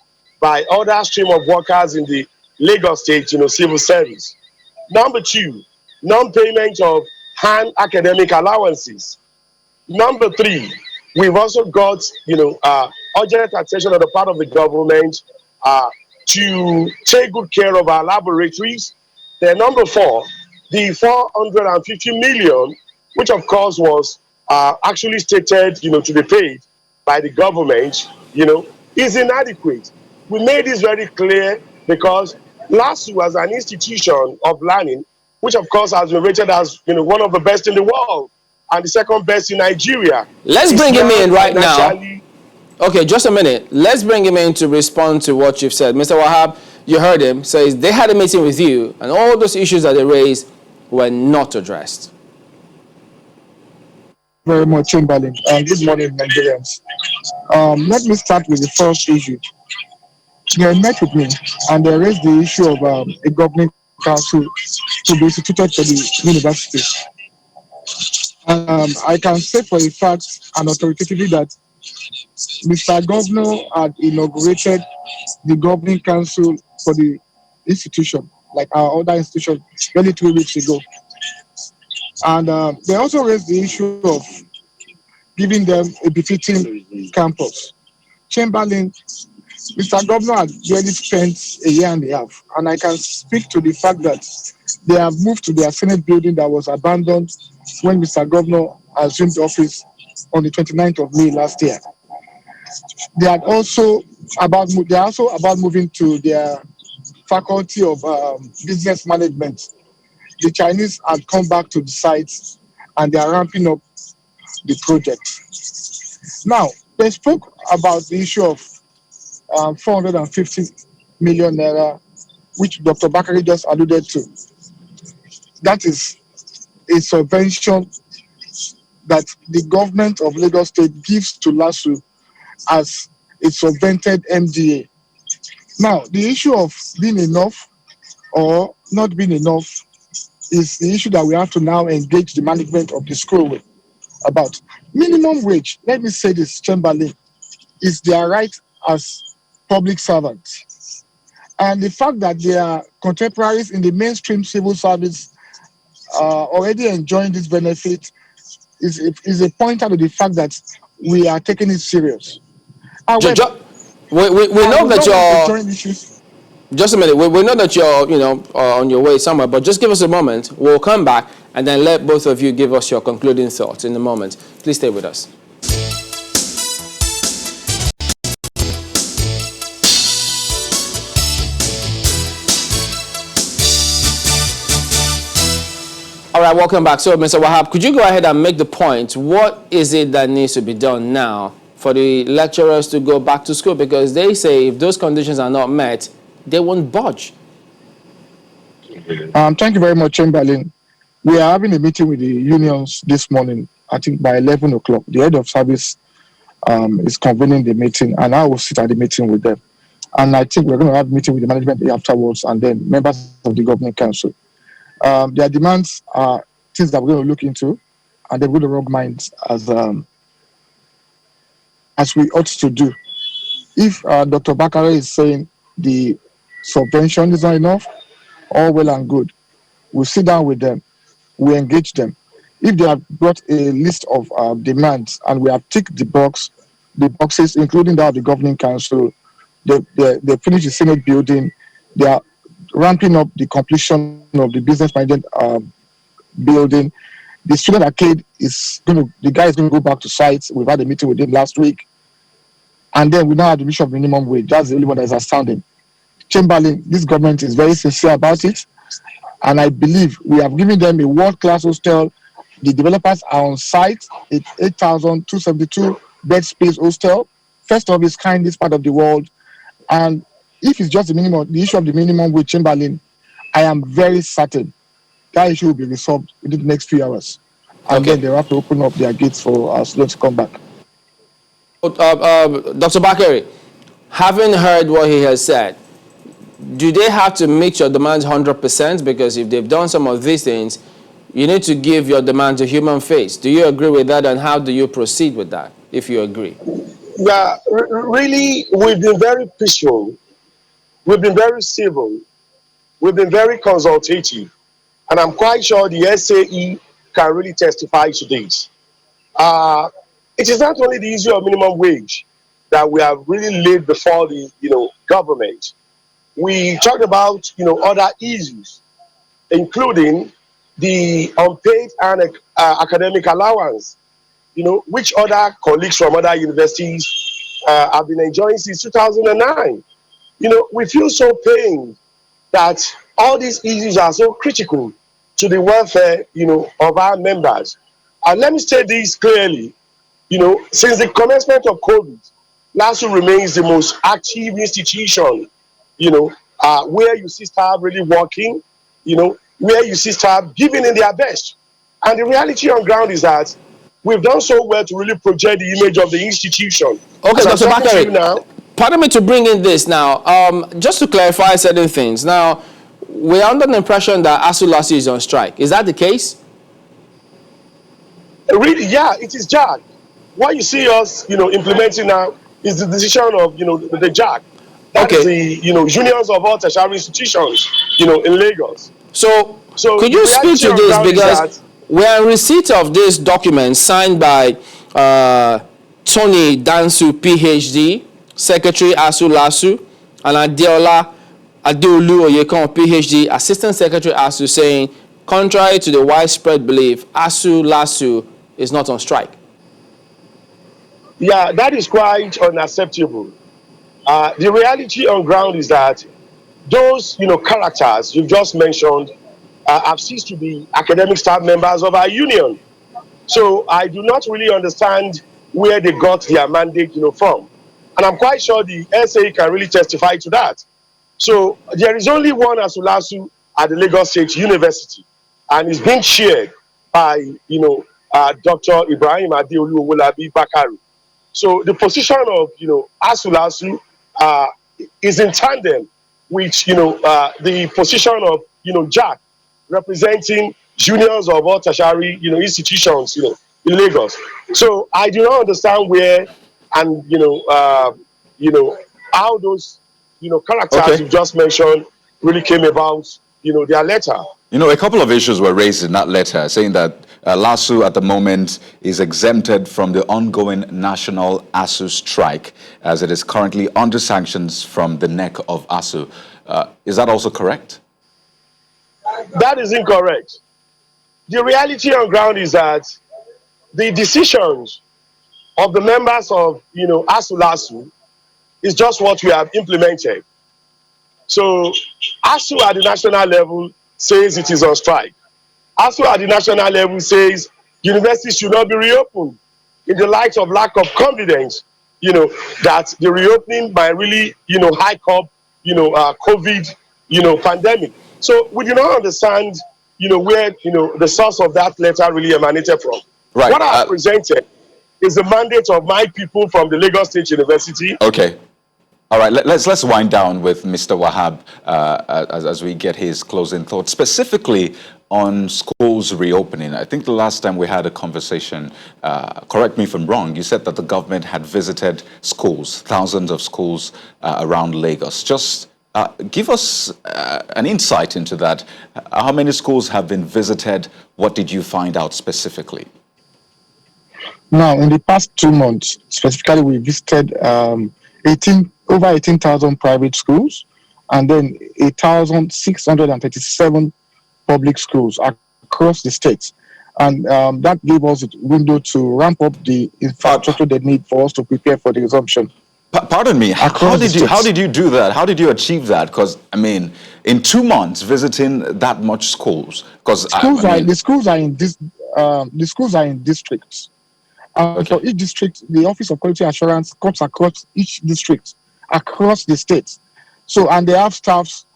by other stream of workers in the Lagos State, civil service. Number two, non-payment of hand academic allowances. Number three, we've also got, urgent attention on the part of the government to take good care of our laboratories. Then number four, the 450 million, which of course was actually stated, to be paid by the government, is inadequate. We made this very clear because LASU was an institution of learning, which of course has been rated as, one of the best in the world and the second best in Nigeria. Let's bring him in right now. Okay, just a minute. Let's bring him in to respond to what you've said. Mr. Wahab, you heard him. Says they had a meeting with you and all those issues that they raised were not addressed. Very much, Chamberlain. Good morning, Nigerians. Let me start with the first issue. They met with me and they raised the issue of a governing council to be instituted for the university. I can say for a fact and authoritatively that Mr. Governor had inaugurated the governing council for the institution, like our other institution, only 3 weeks ago. And they also raised the issue of giving them a befitting campus. Chamberlain, Mr. Governor had barely spent a year and a half, and I can speak to the fact that they have moved to their Senate building that was abandoned when Mr. Governor assumed office on the 29th of May last year. They are also about moving to their faculty of business management. The Chinese have come back to the site and they are ramping up the project. Now, they spoke about the issue of 450 million naira, which Dr. Bakare just alluded to. That is a subvention that the government of Lagos State gives to LASU as a subvented MDA. Now, the issue of being enough or not being enough is the issue that we have to now engage the management of the school with. About minimum wage, let me say this, Chamberlain, is their right as public servants. And the fact that their contemporaries in the mainstream civil service already enjoying this benefit is a pointer to the fact that we are taking it serious. However, we know that you're... Just a minute. We know that you're, on your way somewhere, but just give us a moment. We'll come back and then let both of you give us your concluding thoughts in a moment. Please stay with us. All right, welcome back. So, Mr. Wahab, could you go ahead and make the point? What is it that needs to be done now for the lecturers to go back to school? Because they say if those conditions are not met, they won't budge. Thank you very much, Chamberlain. We are having a meeting with the unions this morning, I think by 11 o'clock. The head of service is convening the meeting, and I will sit at the meeting with them. And I think we're going to have a meeting with the management afterwards, and then members of the governing council. Their demands are things that we're going to look into, and they're going to rub minds as we ought to do. If Dr. Bakare is saying the subvention is not enough, all well and good. We sit down with them, we engage them. If they have brought a list of demands and we have ticked the boxes, including that of the governing council, they finish the Senate building, they are ramping up the completion of the business management building. The student arcade the guy is going to go back to sites. We've had a meeting with him last week. And then we now have the issue of minimum wage. That's the only one that is outstanding. Chamberlain, this government is very sincere about it. And I believe we have given them a world-class hostel. The developers are on site. It's 8,272 bed space hostel. First of its kind in this part of the world. And if it's just the issue of the minimum wage, Chamberlain, I am very certain that issue will be resolved within the next few hours. And then they'll have to open up their gates for our students to come back. Dr. Bakari, having heard what he has said, do they have to meet your demands 100%? Because if they've done some of these things, you need to give your demands a human face. Do you agree with that, and how do you proceed with that, if you agree? Yeah, really, we've been very peaceful. We've been very civil. We've been very consultative. And I'm quite sure the SAE can really testify to this. It is not only the issue of minimum wage that we have really laid before the government. We talked about other issues, including the unpaid and academic allowance, which other colleagues from other universities have been enjoying since 2009. We feel so pained that all these issues are so critical to the welfare, of our members. And let me state this clearly. Since the commencement of COVID, LASU remains the most active institution, where you see staff really working, where you see staff giving in their best. And the reality on ground is that we've done so well to really project the image of the institution. Okay, Dr. Bakari, pardon me to bring in this now. Just to clarify certain things. Now, we're under the impression that ASUU is on strike. Is that the case? Really, yeah, it is JAG. What you see us, implementing now is the decision of, the JAG. That is the, unions of all tertiary institutions, in Lagos. So could you speak to this, because we're in receipt of this document signed by Tony Dansu, PhD, Secretary ASUU, and Adeola Adeolu Oyekon, PhD, Assistant Secretary ASUU, saying, contrary to the widespread belief, ASUU is not on strike. Yeah, that is quite unacceptable. The reality on ground is that those, characters you've just mentioned have ceased to be academic staff members of our union. So I do not really understand where they got their mandate, from. And I'm quite sure the SA can really testify to that. So there is only one ASUU at the Lagos State University, and it's being chaired by, Dr. Ibrahim Adeolu Owolabi Bakari. So the position of, ASUU is in tandem with, the position of, JAG, representing unions of all tertiary, institutions, in Lagos. So I do not understand where and, how those, characters you just mentioned really came about, their letter. A couple of issues were raised in that letter, saying that LASU at the moment is exempted from the ongoing national ASUU strike, as it is currently under sanctions from the neck of ASUU. Is that also correct? That is incorrect. The reality on ground is that the decisions of the members of, ASUU is just what we have implemented. So ASUU at the national level says it is on strike. ASUU at the national level says universities should not be reopened in the light of lack of confidence, that the reopening might really, hike up, COVID, pandemic. So we do not understand, where, the source of that letter really emanated from. Right. What I have presented is the mandate of my people from the Lagos State University. Okay. All right, let's wind down with Mr. Wahab as we get his closing thoughts, specifically on schools reopening. I think the last time we had a conversation, correct me if I'm wrong, you said that the government had visited schools, thousands of schools around Lagos. Just Give us an insight into that. How many schools have been visited? What did you find out specifically? Now, in the past 2 months, specifically, we visited over 18,000 private schools and then 8,637 public schools across the states. And that gave us a window to ramp up the infrastructure they need for us to prepare for the resumption. Pardon me, how did you do that? How did you achieve that? Because, I mean, in 2 months, visiting that much schools, because the schools are in districts. Okay. For each district, the Office of Quality Assurance cuts across each district, across the states. So, and they have staffs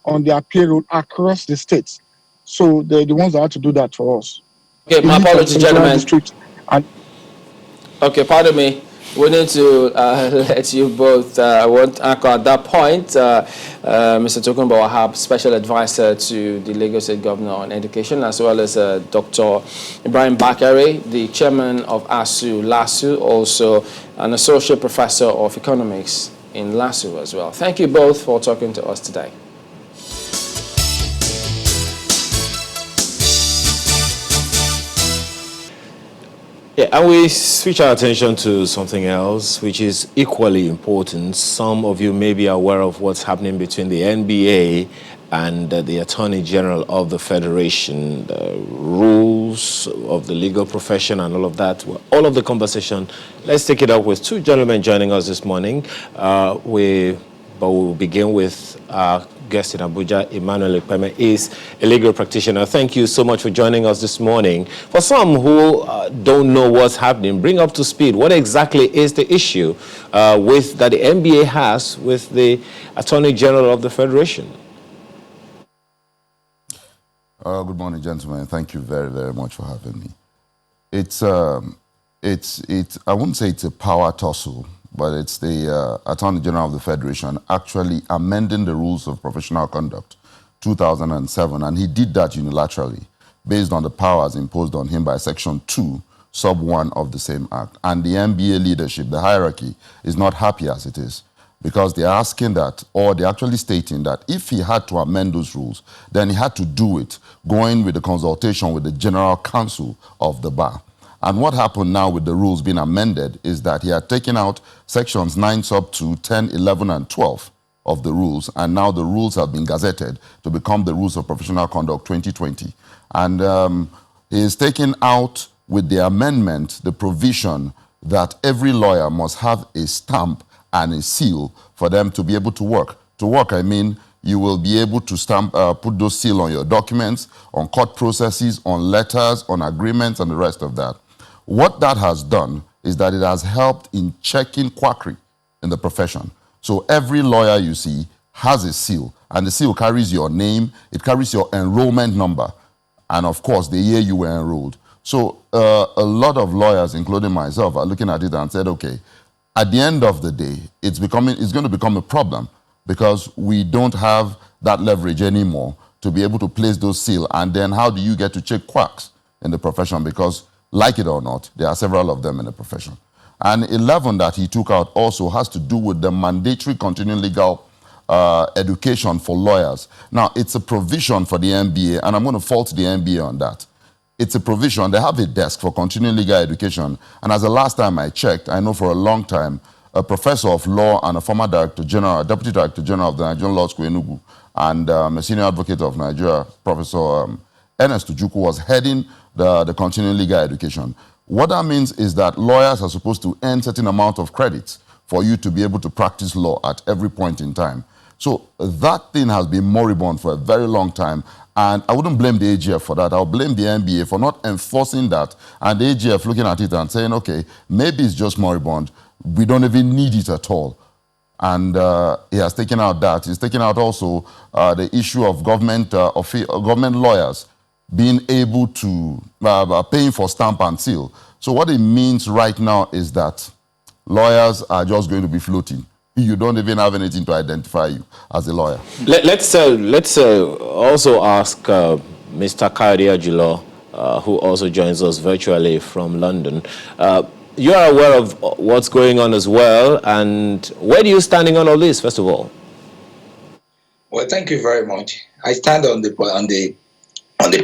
on their payroll across the states. So they're the ones that have to do that for us. Okay, my apologies, gentlemen. Okay, pardon me. We need to let you both. I want to anchor at that point. Mr. Tokunbo Wahab, Special Advisor to the Lagos State Governor on Education, as well as Dr. Ibrahim Bakare, the Chairman of LASU, also an Associate Professor of Economics in LASU as well. Thank you both for talking to us today. Yeah, and we switch our attention to something else, which is equally important. Some of you may be aware of what's happening between the NBA and the Attorney General of the Federation, the rules of the legal profession and all of that. All of the conversation, let's take it up with two gentlemen joining us this morning. We'll begin with our guest in Abuja. Emmanuel Ekpeme is a legal practitioner. Thank you so much for joining us this morning. For some who don't know what's happening, bring up to speed. What exactly is the issue that the NBA has with the Attorney General of the Federation? Good morning, gentlemen. Thank you very, very much for having me. I wouldn't say it's a power tussle, but it's the Attorney General of the Federation actually amending the rules of professional conduct 2007, and he did that unilaterally based on the powers imposed on him by Section 2, Sub 1 of the same Act. And the NBA leadership, the hierarchy, is not happy as it is, because they're asking that, or they're actually stating that if he had to amend those rules, then he had to do it going with the consultation with the General Counsel of the Bar. And what happened now with the rules being amended is that he had taken out sections 9 sub 2, 10, 11, and 12 of the rules, and now the rules have been gazetted to become the Rules of Professional Conduct 2020. And he is taking out with the amendment the provision that every lawyer must have a stamp and a seal for them to be able to work. To work, I mean, you will be able to stamp, put those seal on your documents, on court processes, on letters, on agreements, and the rest of that. What that has done is that it has helped in checking quackery in the profession. So every lawyer you see has a seal, and the seal carries your name, it carries your enrollment number, and of course the year you were enrolled. So a lot of lawyers, including myself, are looking at it and said, okay, at the end of the day, it's going to become a problem, because we don't have that leverage anymore to be able to place those seals. And then how do you get to check quacks in the profession? Because like it or not, there are several of them in the profession. And 11 that he took out also has to do with the mandatory continuing legal education for lawyers. Now, it's a provision for the NBA, and I'm going to fault the NBA on that. It's a provision. They have a desk for continuing legal education. And as the last time I checked, I know for a long time, a professor of law and a former deputy director general of the Nigerian Law School, Enugu, and a senior advocate of Nigeria, Professor Ernest Ujukwu, was heading the continuing legal education. What that means is that lawyers are supposed to earn certain amount of credits for you to be able to practice law at every point in time. So that thing has been moribund for a very long time, and I wouldn't blame the AGF for that. I'll blame the NBA for not enforcing that, and the AGF looking at it and saying, okay, maybe it's just moribund. We don't even need it at all. And he has taken out that. He's taken out also the issue of government lawyers being able to paying for stamp and seal. So what it means right now is that lawyers are just going to be floating. You don't even have anything to identify you as a lawyer. Let's also ask Mr. Kayode Ajulo, who also joins us virtually from London. You are aware of what's going on as well, and where do you standing on all this, first of all? Well, thank you very much. I stand on the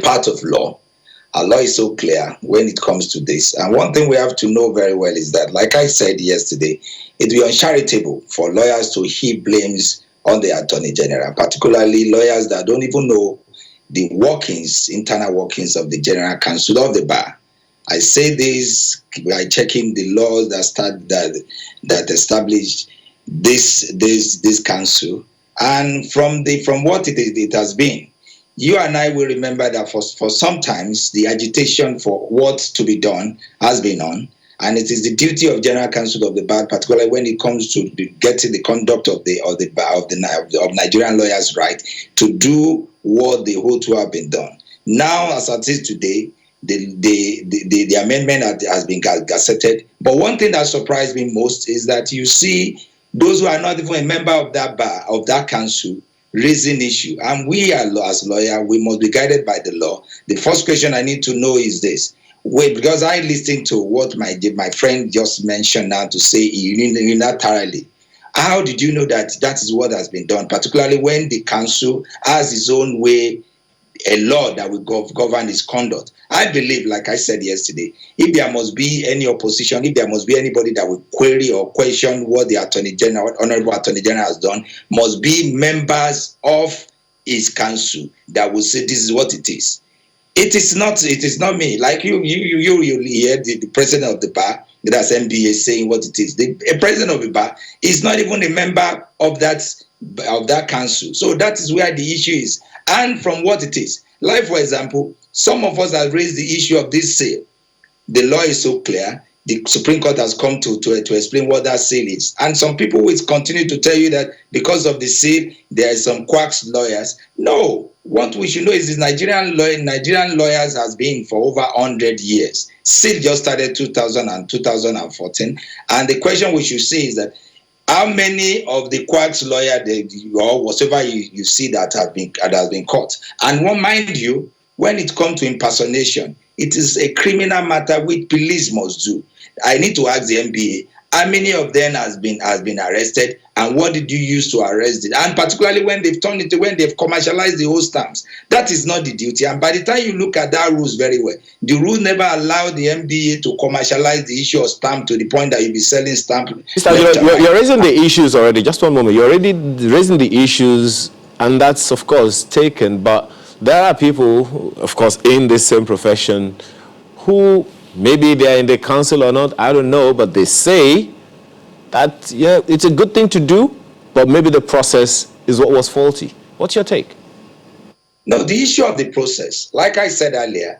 part of law. Our law is so clear when it comes to this. And one thing we have to know very well is that, like I said yesterday, it will be uncharitable for lawyers to heap blames on the Attorney General, particularly lawyers that don't even know the workings, internal workings of the General Counsel of the Bar. I say this by checking the laws that established this council, and from what it has been. You and I will remember that for sometimes the agitation for what to be done has been on, and it is the duty of General Counsel of the Bar, particularly when it comes to getting the conduct of Nigerian lawyers right, to do what they ought to have been done. Now, as it is today, the amendment has been gazetted. But one thing that surprised me most is that you see those who are not even a member of that bar, of that council, raising issue. And we are, as lawyers, we must be guided by the law. The first question I need to know is this. Wait, because I listened to what my friend just mentioned now to say unilaterally. How did you know that is what has been done, particularly when the council has its own way, a law that will govern its conduct? I believe, like I said yesterday, if there must be any opposition, if there must be anybody that will query or question what the Attorney General, Honorable Attorney General has done, must be members of his council that will say this is what it is. It is not me. Like you hear the president of the bar, that's MBA, saying what it is. The president of the bar is not even a member of that council. So that is where the issue is. And from what it is, like for example, some of us have raised the issue of this sale. The law is so clear. The Supreme Court has come to explain what that sale is. And some people will continue to tell you that because of the sale, there are some quacks lawyers. No, what we should know is Nigerian lawyers has been for over 100 years. Sale just started 2000 and 2014. And the question we should say is that how many of the quacks lawyer or whatever you see that has been caught? And mind you, when it comes to impersonation, it is a criminal matter which police must do. I need to ask the NBA, how many of them has been arrested, and what did you use to arrest it? And particularly when they've commercialized the whole stamps, that is not the duty. And by the time you look at that rules very well, the rule never allowed the NBA to commercialize the issue of stamp to the point that you'll be selling stamp. You're raising the issues already. Just one moment. You're already raising the issues, and that's of course taken. But there are people, of course, in this same profession who maybe they're in the council or not, I don't know, but they say that, yeah, it's a good thing to do, but maybe the process is what was faulty. What's your take? No, the issue of the process, like I said earlier,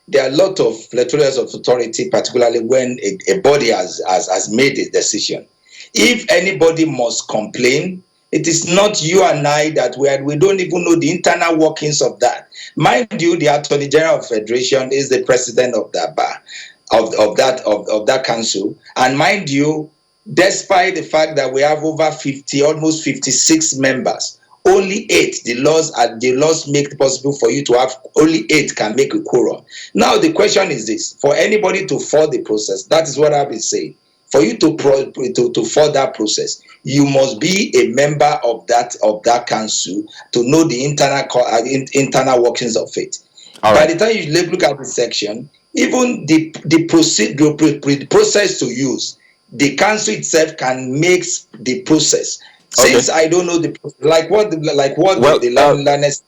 there are a lot of lecturers of authority, particularly when a body has made a decision. If anybody must complain, it is not you and I that we don't even know the internal workings of that. Mind you, the Attorney General of Federation is the president of that bar, of that council. And mind you, despite the fact that we have over 50, almost 56 members, only 8, the laws make it possible for you to have only 8 can make a quorum. Now the question is this: for anybody to follow the process, that is what I've been saying. For you to follow that process, you must be a member of that council to know the internal workings of it. By the time you look at the section, even the process to use, the council itself can make the process. Since I don't know the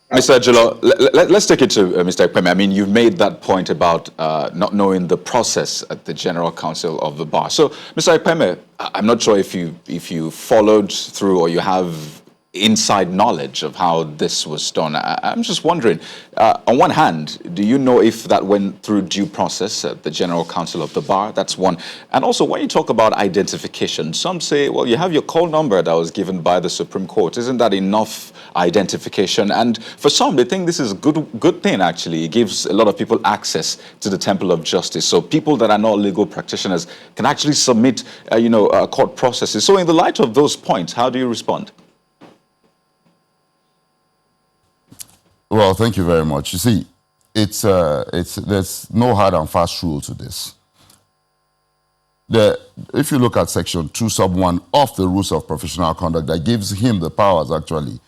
Mr. Ajilo, let's take it to Mr. Ekpeme. I mean, you've made that point about not knowing the process at the General Counsel of the Bar. So, Mr. Ekpeme, I'm not sure if you followed through or you have inside knowledge of how this was done. I'm just wondering, on one hand, do you know if that went through due process at the General Counsel of the Bar? That's one. And also, when you talk about identification, some say, well, you have your call number that was given by the Supreme Court. Isn't that enough identification? And for some, they think this is a good thing, actually. It gives a lot of people access to the Temple of Justice. So people that are not legal practitioners can actually submit, court processes. So in the light of those points, how do you respond? Well, thank you very much. You see, there's no hard and fast rule to this. If you look at Section 2 sub 1 of the Rules of Professional Conduct, that gives him the powers, actually,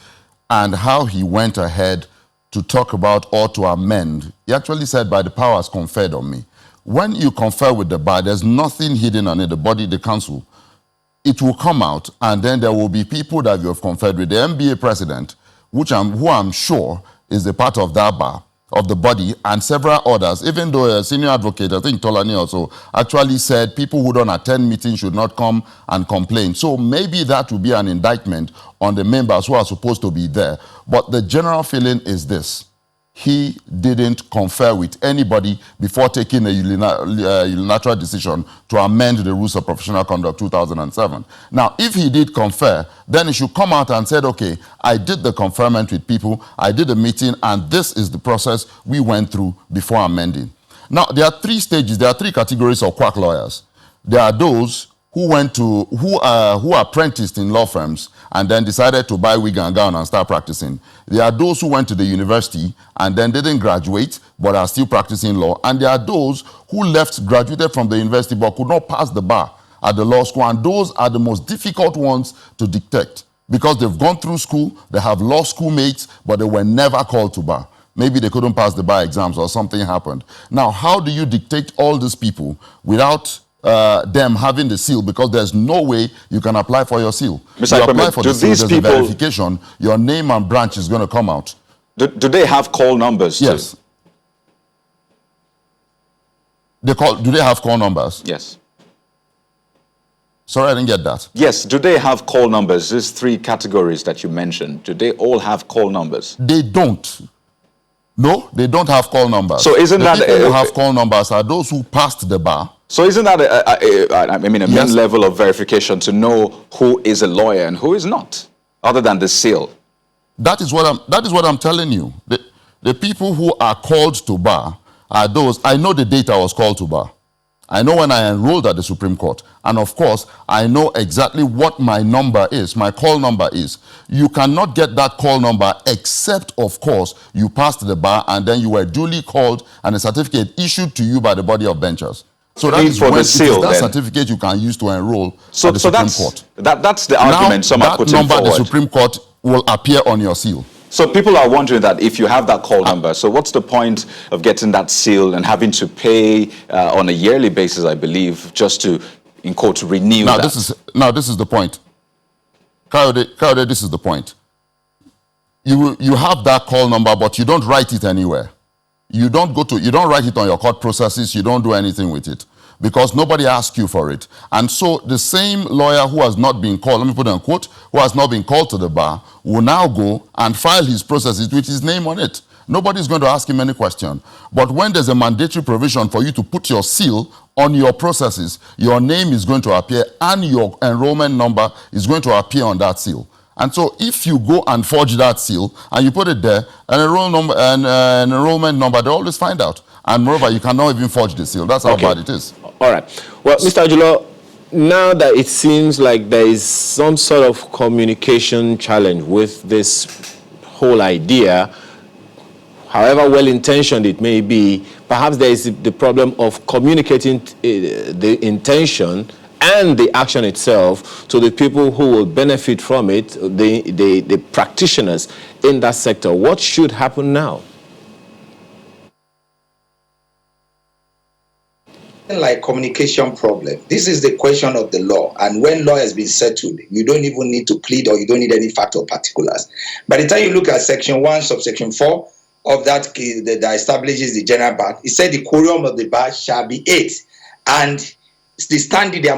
and how he went ahead to talk about or to amend. He actually said, by the powers conferred on me. When you confer with the bar, there's nothing hidden on it, the body, the council. It will come out, and then there will be people that you have conferred with. The NBA president, who I'm sure is a part of that bar, of the body, and several others, even though a senior advocate, I think Tolani also, actually said people who don't attend meetings should not come and complain. So maybe that will be an indictment on the members who are supposed to be there. But the general feeling is this: he didn't confer with anybody before taking a unilateral decision to amend the Rules of Professional Conduct 2007. Now, if he did confer, then he should come out and say, okay, I did the conferment with people, I did a meeting, and this is the process we went through before amending. Now, there are three stages, there are three categories of quack lawyers. There are those who apprenticed in law firms and then decided to buy wig and gown and start practicing. There are those who went to the university and then didn't graduate but are still practicing law. And there are those who graduated from the university but could not pass the bar at the law school. And those are the most difficult ones to detect because they've gone through school, they have law school mates, but they were never called to bar. Maybe they couldn't pass the bar exams or something happened. Now, how do you dictate all these people without them having the seal? Because there's no way you can apply for your seal. Mr. You apply for the seal, there's a verification, your name and branch is going to come out. Do they have call numbers? Yes. Do they have call numbers? Yes. Sorry, I didn't get that. Yes. Do they have call numbers? These three categories that you mentioned, do they all have call numbers? They don't. No, they don't have call numbers. So isn't that people who have call numbers are those who passed the bar. So isn't that a main level of verification to know who is a lawyer and who is not, other than the seal? That is what I'm telling you. The people who are called to bar are those. I know the date I was called to bar. I know when I enrolled at the Supreme Court. And of course, I know exactly what my number is, my call number is. You cannot get that call number except, of course, you passed the bar and then you were duly called and a certificate issued to you by the body of benchers. So that is when the seal, that certificate you can use to enroll at the Supreme Court. That's the argument some are putting forward. That number, the Supreme Court, will appear on your seal. So people are wondering that if you have that call number, so what's the point of getting that seal and having to pay on a yearly basis, I believe, just to, in quote, renew that? This is the point. Kayode, this is the point. You have that call number, but you don't write it anywhere. You don't write it on your court processes, you don't do anything with it because nobody asked you for it. And so the same lawyer who has not been called, let me put it in quote, who has not been called to the bar will now go and file his processes with his name on it. Nobody's going to ask him any question. But when there's a mandatory provision for you to put your seal on your processes, your name is going to appear and your enrollment number is going to appear on that seal. And so if you go and forge that seal and you put it there, an enrollment number, they always find out. And moreover, you cannot even forge the seal. That's how bad it is. All right. Well, Mr. Ajulo, now that it seems like there is some sort of communication challenge with this whole idea, however well-intentioned it may be, perhaps there is the problem of communicating the intention and the action itself to the people who will benefit from it, the practitioners in that sector. What should happen now? Like communication problem. This is the question of the law. And when law has been settled, you don't even need to plead or you don't need any fact or particulars. By the time you look at section 1, subsection 4 of that case that establishes the general bar, it said the quorum of the bar shall be 8. And the standing, there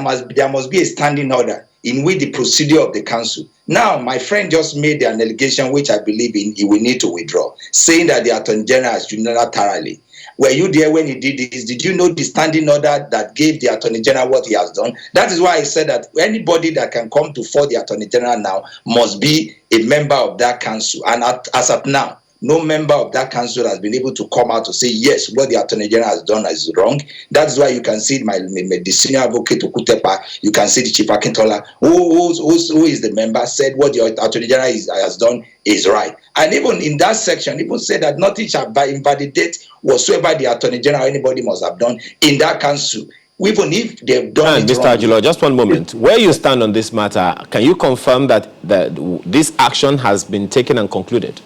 must be a standing order in which the procedure of the council. Now, my friend just made an allegation which I believe in he will need to withdraw, saying that the Attorney General has unilaterally. Were you there when he did this? Did you know the standing order that gave the Attorney General what he has done? That is why I said that anybody that can come before the Attorney General now must be a member of that council. And as of now, no member of that council has been able to come out to say, yes, what the Attorney General has done is wrong. That's why you can see the senior advocate Okutepa, you can see the Chief Akintola, who is the member, said what the Attorney General has done is right. And even in that section, even said that nothing shall invalidate whatsoever the Attorney General or anybody must have done in that council even if they've done And it Mr. wrong. Ajilo, just one moment. Where you stand on this matter, can you confirm that this action has been taken and concluded?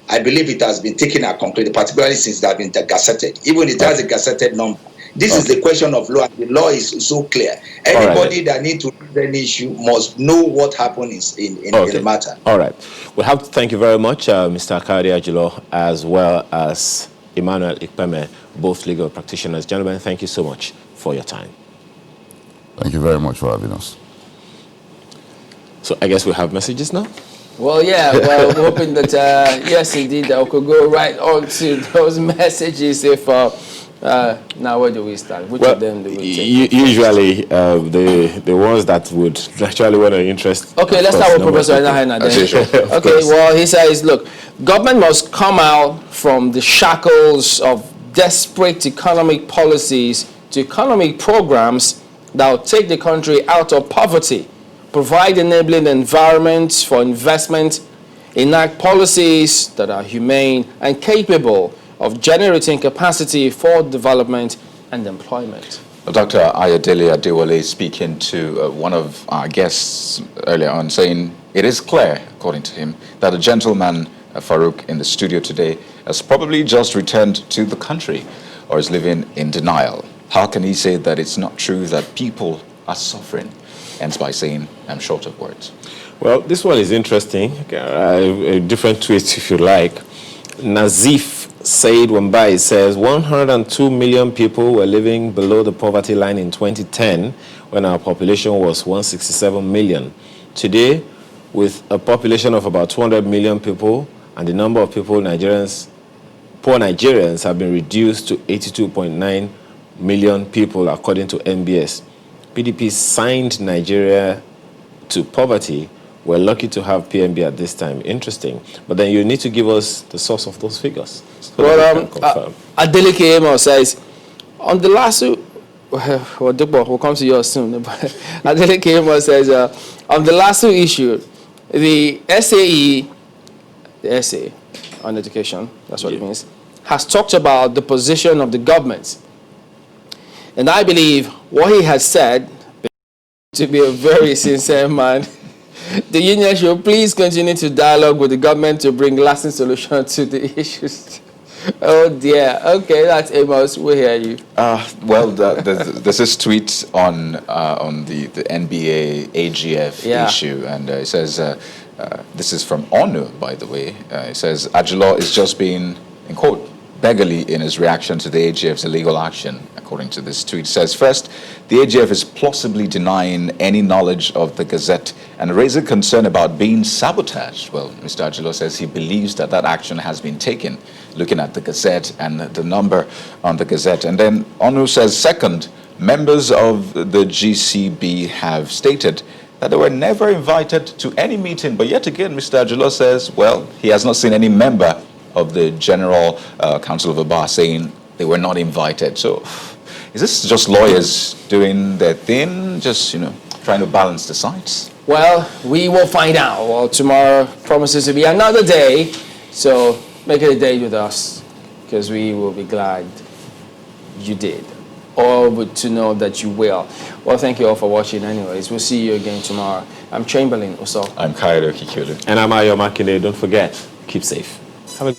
I believe it has been taken and concluded, particularly since they have been gazetted. Even it has a gazetted number. This is the question of law, and the law is so clear. Anybody that needs to raise any issue must know what happened in the matter. All right. We'll have to thank you very much, Mr. Kayode Ajilo, as well as Emmanuel Ikpeme, both legal practitioners. Gentlemen, thank you so much for your time. Thank you very much for having us. So I guess we have messages now? Well, yeah, well, we're hoping that, yes, indeed, that we could go right on to those messages if, now where do we start? Which of them do we take? Usually, the ones that would actually want to interest. Okay, let's start with Professor Enahena then. Okay, well, he says, look, government must come out from the shackles of desperate economic policies to economic programs that will take the country out of poverty, provide enabling environments for investment, enact policies that are humane and capable of generating capacity for development and employment. Dr. Ayodele Adewale speaking to one of our guests earlier on, saying it is clear, according to him, that the gentleman, Farouk, in the studio today has probably just returned to the country or is living in denial. How can he say that it's not true that people are suffering? Hence by saying, I'm short of words. Well, this one is interesting. A different twist, if you like. Nazif Said Wambai says 102 million people were living below the poverty line in 2010 when our population was 167 million. Today, with a population of about 200 million people and the number of people poor Nigerians have been reduced to 82.9 million people according to NBS. PDP signed Nigeria to poverty. We're lucky to have PMB at this time. Interesting. But then you need to give us the source of those figures. So well, Adeleke Amos says, on the last, we'll come to yours soon. Adeleke Amos says, on the last issue, the SAE, the essay on education, that's what it means, has talked about the position of the government. And I believe what he has said, to be a very sincere man, the union should please continue to dialogue with the government to bring lasting solutions to the issues. Oh dear. Okay, that's Amos. We hear you. Well, there's this tweet on the NBA AGF issue, and it says, this is from ONU, by the way. It says, Ajilo is just being, in quote, beggarly in his reaction to the AGF's illegal action. According to this tweet, it says, first, the AGF is plausibly denying any knowledge of the Gazette and raising concern about being sabotaged. Well, Mr. Ajilo says he believes that action has been taken, looking at the Gazette and the number on the Gazette. And then ONU says, second, members of the GCB have stated that they were never invited to any meeting. But yet again, Mr. Ajilo says, well, he has not seen any member of the General Council of the Bar saying they were not invited. So is this just lawyers doing their thing, just, trying to balance the sides? Well, we will find out. Well, tomorrow promises to be another day, so make it a day with us, because we will be glad you did, or to know that you will. Well, thank you all for watching anyways. We'll see you again tomorrow. I'm Chamberlain Uso. I'm Kayode Okikiodu. And I'm Ayo Makinde. Don't forget, keep safe. Have a